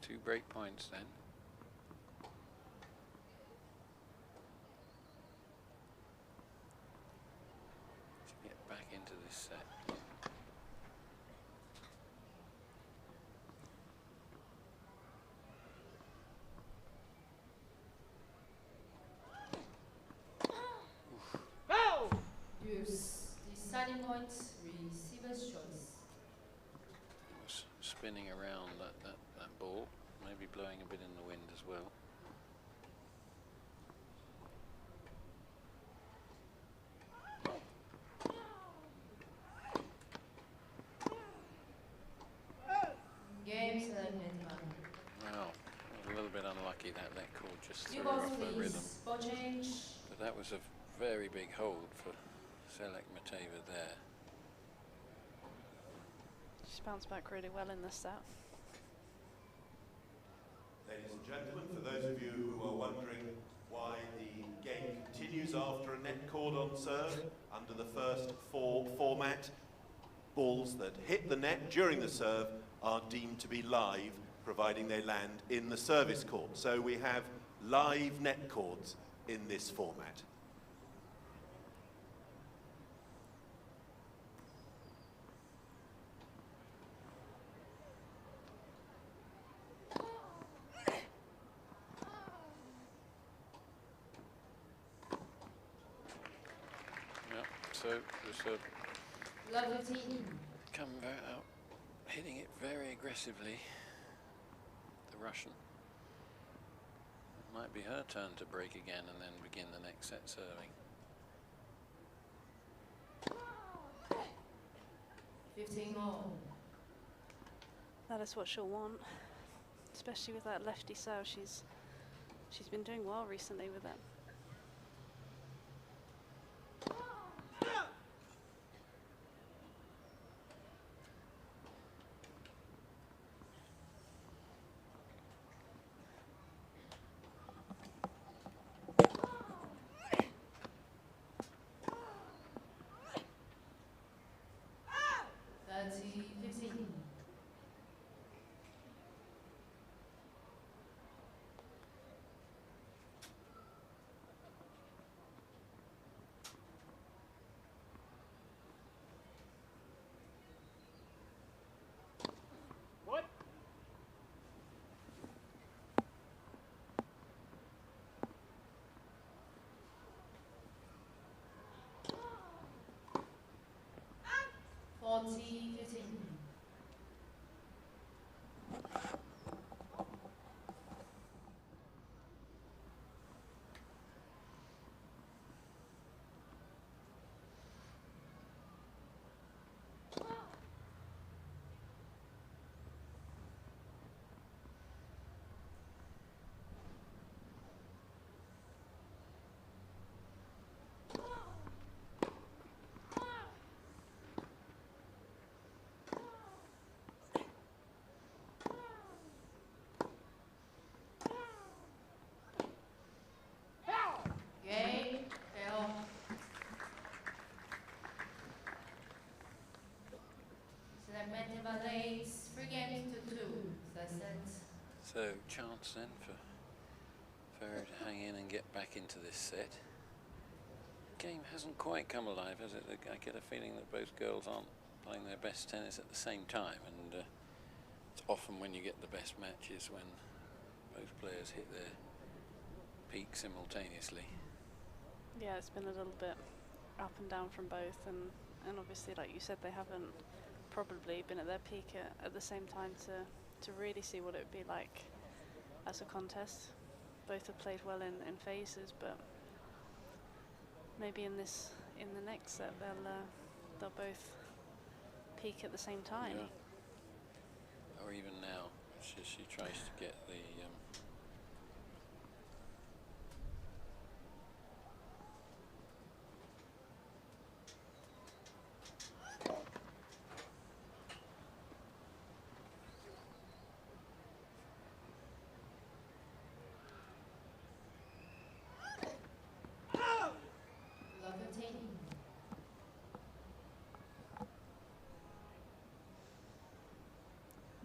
2 break points then. To get back into this set. Use deciding points, receiver's choice. Was spinning around that ball, maybe blowing a bit in the wind as well. Game Selekhmeteva. Well, a little bit unlucky that call just threw You her both off her rhythm. please. Ball change. But that was a very big hold for Selekhmeteva there. She's bounced back really well in this set. Ladies and gentlemen, for those of you who are wondering why the game continues after a net cord on serve under the first 4 format, balls that hit the net during the serve are deemed to be live, providing they land in the service court. So we have live net cords in this format. So there's Love 15. come out hitting it very aggressively, the Russian. It might be her turn to break again and then begin the next set serving. 15 all. That is what she'll want, especially with that lefty serve. She's been doing well recently with it. 40-15. Game, Ferro. Selekhmeteva leads 3 games to 2. Third set. So chance then for Ferro to hang in and get back into this set. The game hasn't quite come alive, has it? I get a feeling that both girls aren't playing their best tennis at the same time, and it's often when you get the best matches when both players hit their peak simultaneously. Yeah, it's been a little bit up and down from both, and obviously, like you said, they haven't probably been at their peak at the same time to really see what it would be like as a contest. Both have played well in phases, but maybe in the next set they'll both peak at the same time. Yeah. Or even now, she tries to get the Love 15.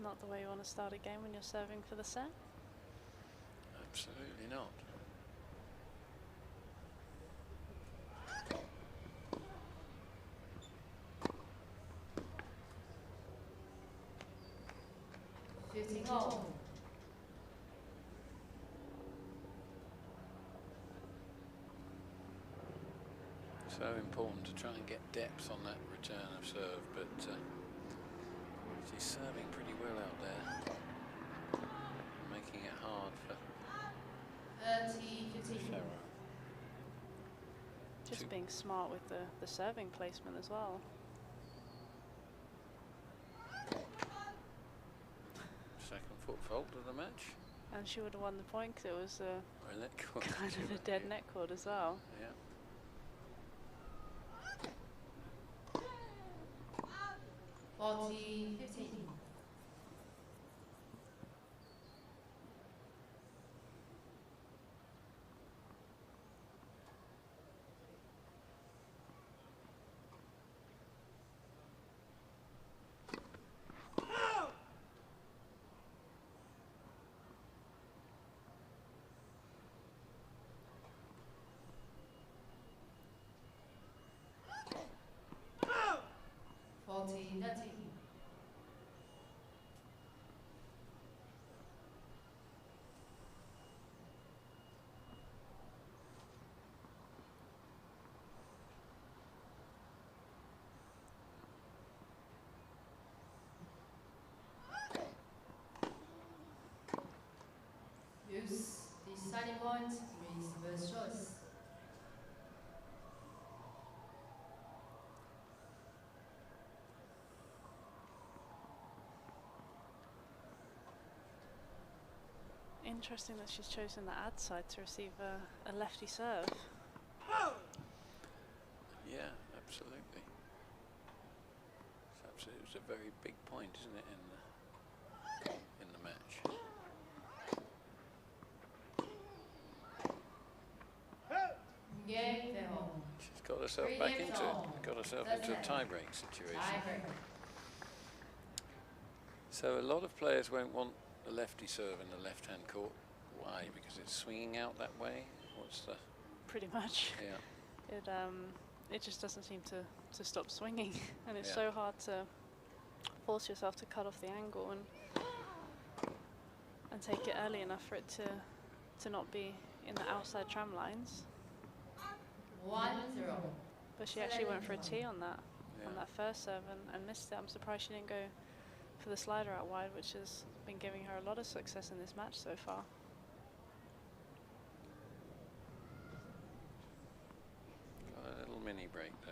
Not the way you want to start a game when you're serving for the set. absolutely not. All. So important to try and get depth on that return of serve, but she's serving pretty well out there, making it hard for 30-15. Ferro. Just being smart with the serving placement as well. Second foot fault of the match. And she would have won the point because it was Or a net cord. kind of a dead net cord as well. Yeah. 40-15. Use deciding point means first choice. Interesting that she's chosen the ad side to receive a lefty serve. Yeah, absolutely. It's a very big point, isn't it, in the match? Game, Ferro. She's got herself back into a tie-break situation. So a lot of players won't want the lefty serve in the left-hand court. Why? Because it's swinging out that way? What's the... Pretty much. Yeah. It just doesn't seem to stop swinging, and it's Yeah. so hard to force yourself to cut off the angle and take it early enough for it to not be in the outside tram lines. 1-0. But she actually went for a tee on that. Yeah. on that first serve and missed it. I'm surprised she didn't go for the slider out wide, which has been giving her a lot of success in this match so far. Got a little mini break though.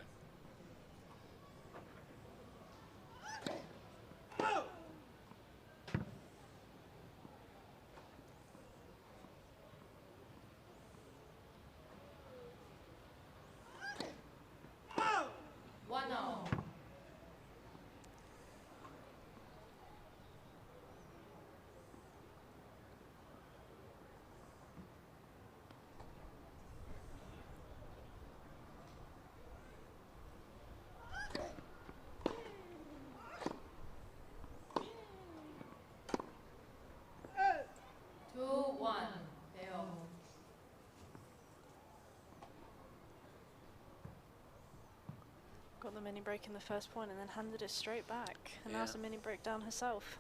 Got the mini break in the first point and then handed it straight back. And now's the mini break down herself.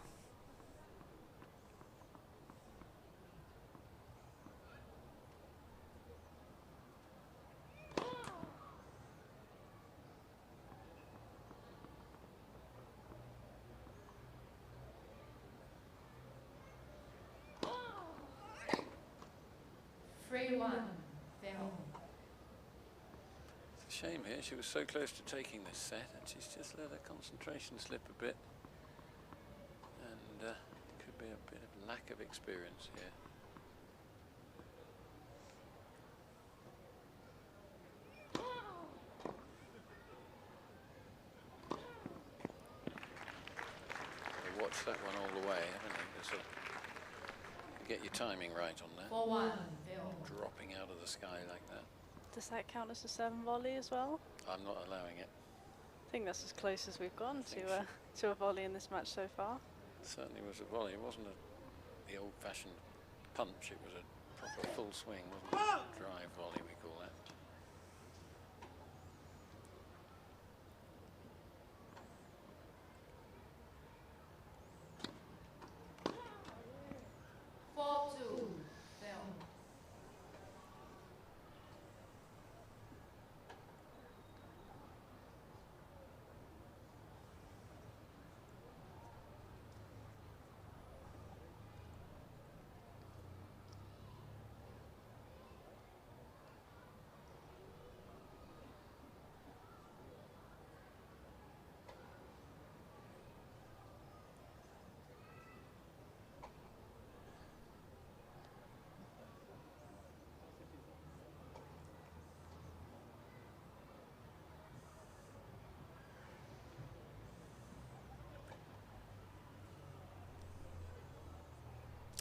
Shame here, she was so close to taking this set and she's just let her concentration slip a bit, and could be a bit of lack of experience here. You watched that one all the way, haven't you? So you get your timing right on that. 4-1, dropping out of the sky like that. Does that count as a 7 volley as well? I'm not allowing it. I think that's as close as we've gone to a volley in this match so far. It certainly was a volley. It wasn't the old-fashioned punch. It was a proper full swing, wasn't it? Drive volley, we call that.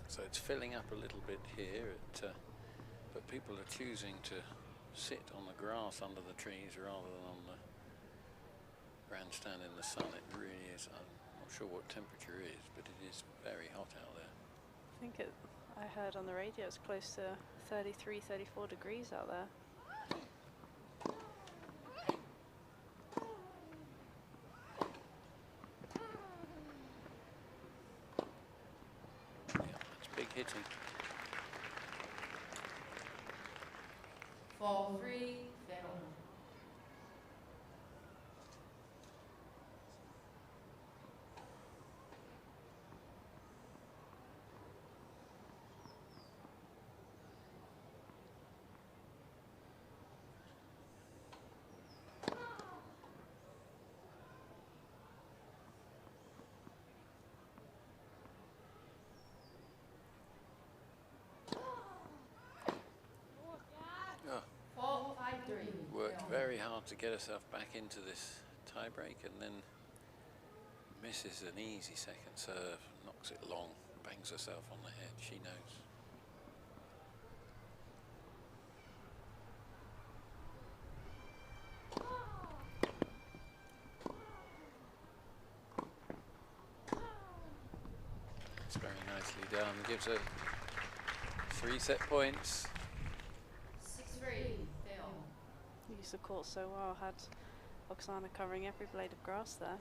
So it's filling up a little bit here, but people are choosing to sit on the grass under the trees rather than on the grandstand in the sun. It really is, I'm not sure what temperature is, but it is very hot out there. I think I heard on the radio it's close to 33, 34 degrees out there. Hitting. 4-3, Ferro. Worked very hard to get herself back into this tiebreak and then misses an easy second serve, knocks it long, bangs herself on the head, she knows. It's very nicely done, gives her 3 set points. 6-3. Used the court so well, had Oksana covering every blade of grass there.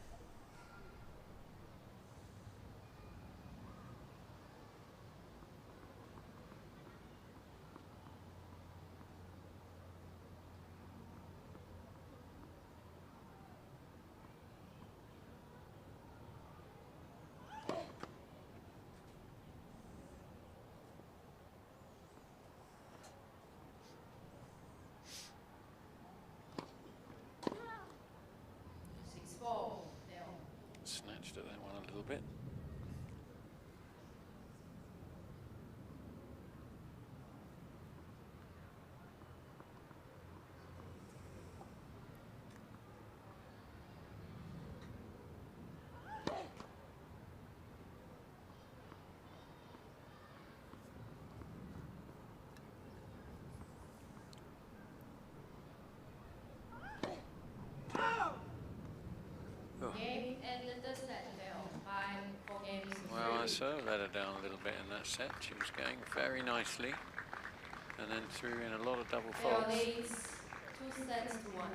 bit. Game ended the set, Ferro. 5-4 games to Well, I 3. sort of let her down a little bit in that set. She was going very nicely, and then threw in a lot of double Ferro faults. leads 2 sets to 1.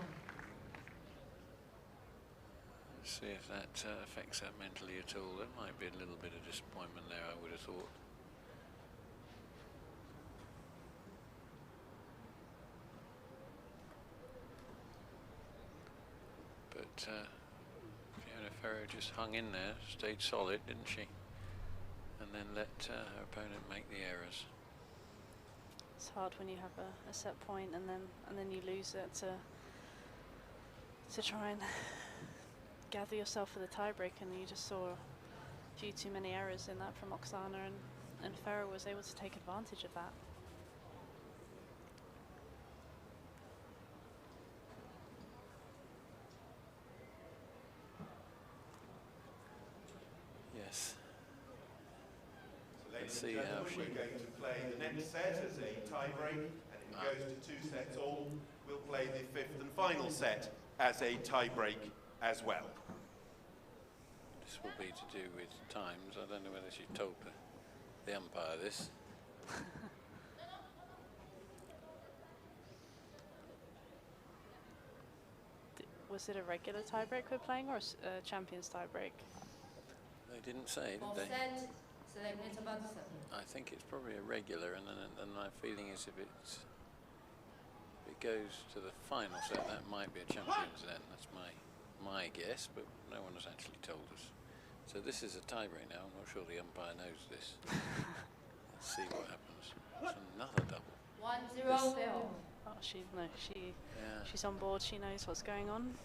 Let's see if that affects her mentally at all. There might be a little bit of disappointment there, I would have thought. But Fiona Ferro just hung in there, stayed solid, didn't she? And then let her opponent make the errors. It's hard when you have a set point and then you lose it to try and gather yourself for the tiebreak, and you just saw a few too many errors in that from Oksana, and Ferro was able to take advantage of that. Yes. So ladies see and how gentlemen, she- we're going to play the next set as a tie-break, and if it goes to 2 sets all, we'll play the 5th and final set as a tie-break as well. This will be to do with times. I don't know whether she told the umpire this. Was it a regular tiebreak we're playing, or a Champions tiebreak? They didn't say, did Fourth they? set, Selekhmeteva to 7. I think it's probably a regular, and then my feeling is if it goes to the final set, that might be a Champions then. That's my guess, but no one has actually told us. So this is a tiebreak now. I'm not sure the umpire knows this. Let's see what happens. It's another double. 1-0 Ferro. Oh, Yeah. she's on board. She knows what's going on.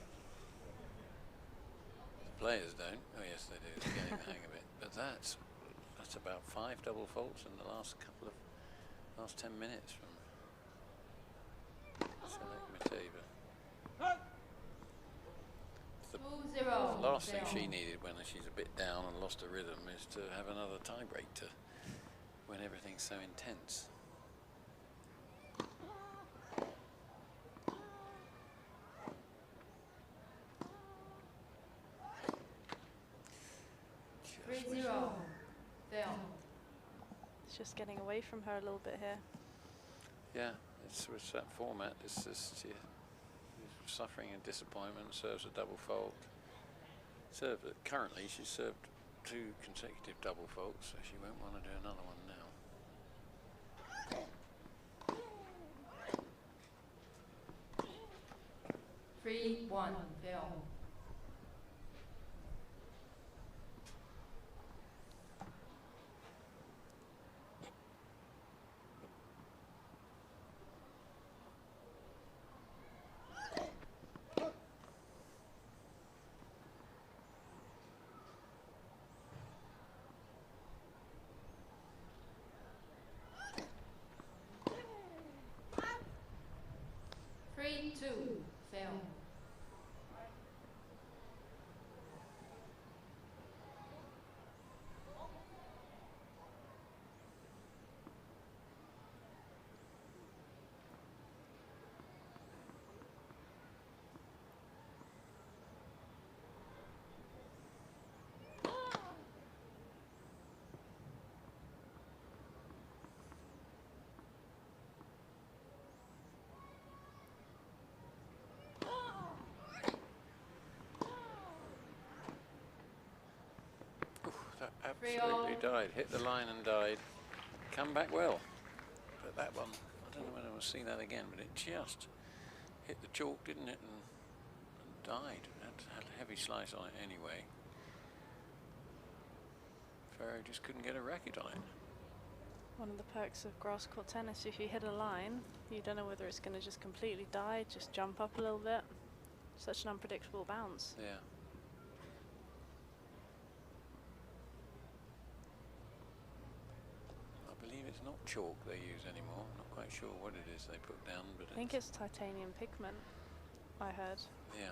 The players don't. Oh yes, they do. They're getting the hang of it. But that's about 5 double faults in the last 10 minutes from Selekhmeteva. 2-0 The last thing Ferro. she needed when she's a bit down and lost her rhythm is to have another tiebreak when everything's so intense. Just 3-0 Ferro. It's just getting away from her a little bit here. Yeah, it's with that format. It's just she's suffering a disappointment. Serves a double fault. Currently, she's served 2 consecutive double faults, so she won't want to do another one now. 3-1 Ferro. Ferro. That absolutely died. Hit the line and died. Come back well. But that one, I don't know when I will see that again, but it just hit the chalk, didn't it, and died. It had a heavy slice on it anyway. Ferro just couldn't get a racket on it. One of the perks of grass court tennis, if you hit a line, you don't know whether it's going to just completely die, just jump up a little bit. Such an unpredictable bounce. Yeah. it's not chalk they use anymore. I'm not quite sure what it is they put down, but I think it's titanium pigment, I heard. yeah.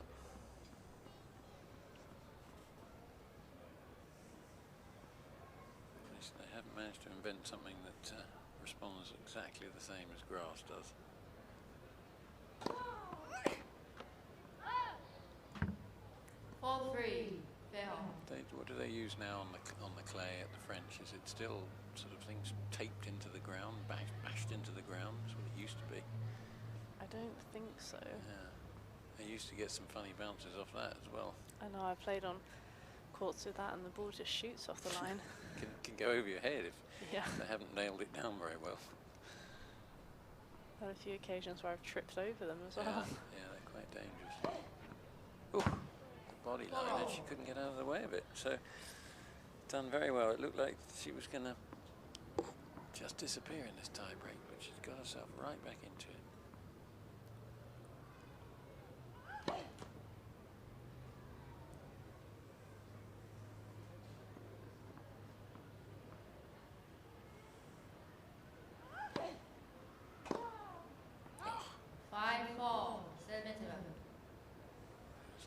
At least they haven't managed to invent something that responds exactly the same as grass does. 4-3, Ferro. What do they use now on the clay at the French? Is it still sort of things taped into the ground, bashed into the ground? That's what it used to be. I don't think so. Yeah. They used to get some funny bounces off that as well. I know, I played on courts with that and the ball just shoots off the line. Can go over your head if Yeah. they haven't nailed it down very well. Had a few occasions where I've tripped over them as well. Yeah, they're quite dangerous. Ooh, body line, and she couldn't get out of the way of it. So, done very well. It looked like she was going to just disappear in this tie break, but she's got herself right back into it.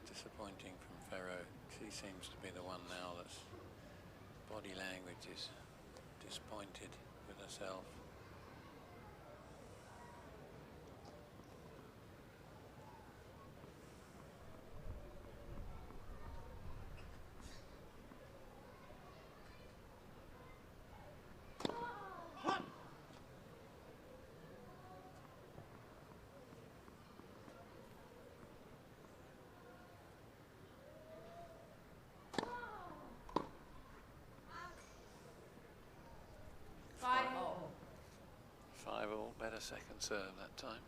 Disappointing from Ferro. She seems to be the one now that's body language is disappointed with herself. Better second serve that time.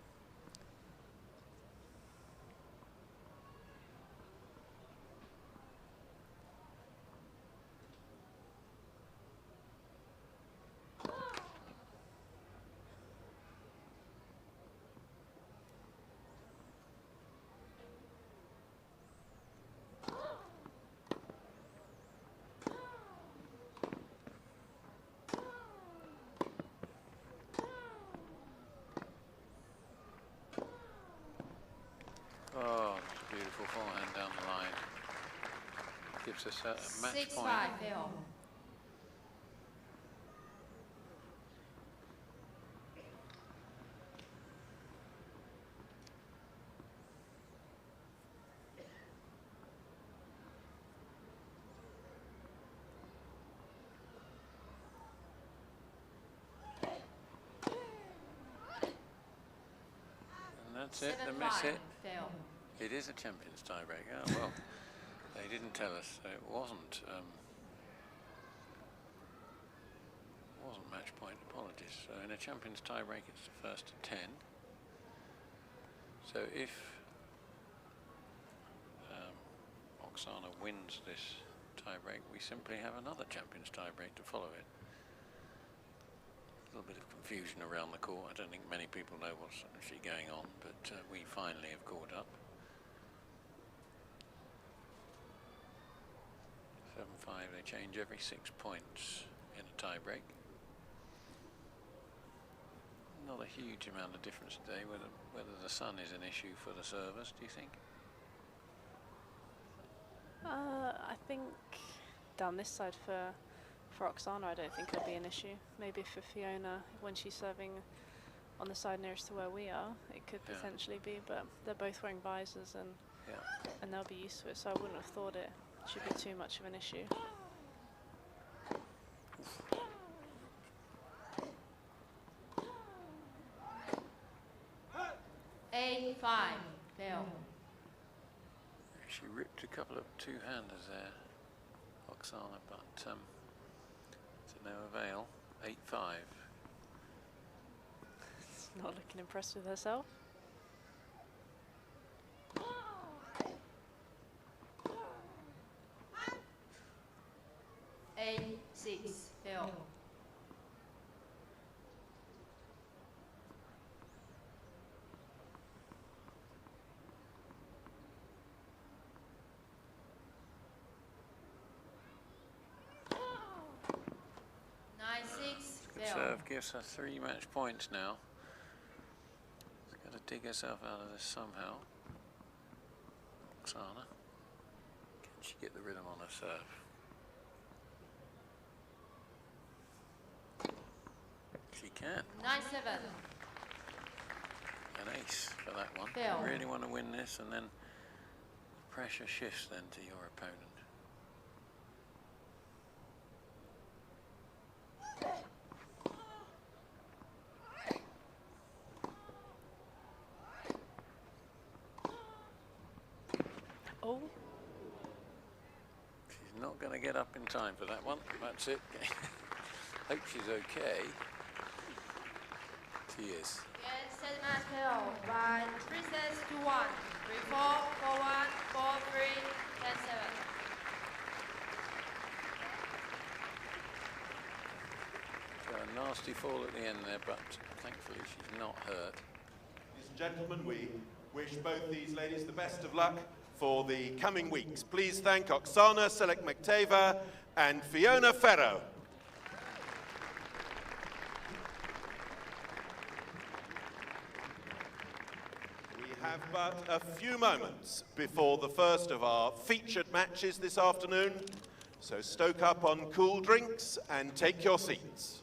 Oh, beautiful forehand down the line. Gives us a match 6-5, point. Ferro. And that's it, they miss it. It is a Champions tiebreak. Oh, well, they didn't tell us, so it wasn't match point. Apologies. So in a Champions tiebreak, it's the first to 10. So if Oksana wins this tiebreak, we simply have another Champions tiebreak to follow it. A little bit of confusion around the court. I don't think many people know what's actually going on, but we finally have caught up. 7-5, they change every 6 points in a tie-break. Not a huge amount of difference today, whether the sun is an issue for the servers, do you think? I think down this side for Oksana, I don't think it'll be an issue. Maybe for Fiona, when she's serving on the side nearest to where we are, it could potentially be, but they're both wearing visors and they'll be used to it, so I wouldn't have thought it should be too much of an issue. She ripped a couple of two-handers there, Oksana, but to no avail. 8-5. She's not looking impressed with herself. Ferro. Good serve gives her 3 match points now. She's got to dig herself out of this somehow. Oksana. Can she get the rhythm on her serve? She can. 9-7. An ace for that one. Fail. You really want to win this, and then the pressure shifts then to your opponent. Oh. She's not going to get up in time for that one. That's it. Hope she's okay. She is. Gant Championships Ferro by 3 sets to 1. 3-4, 4-1, 4-3, 10-7. Got a nasty fall at the end there, but thankfully she's not hurt. Ladies and gentlemen, we wish both these ladies the best of luck for the coming weeks. Please thank Oksana Selekhmeteva and Fiona Ferro. We have but a few moments before the first of our featured matches this afternoon, so stoke up on cool drinks and take your seats.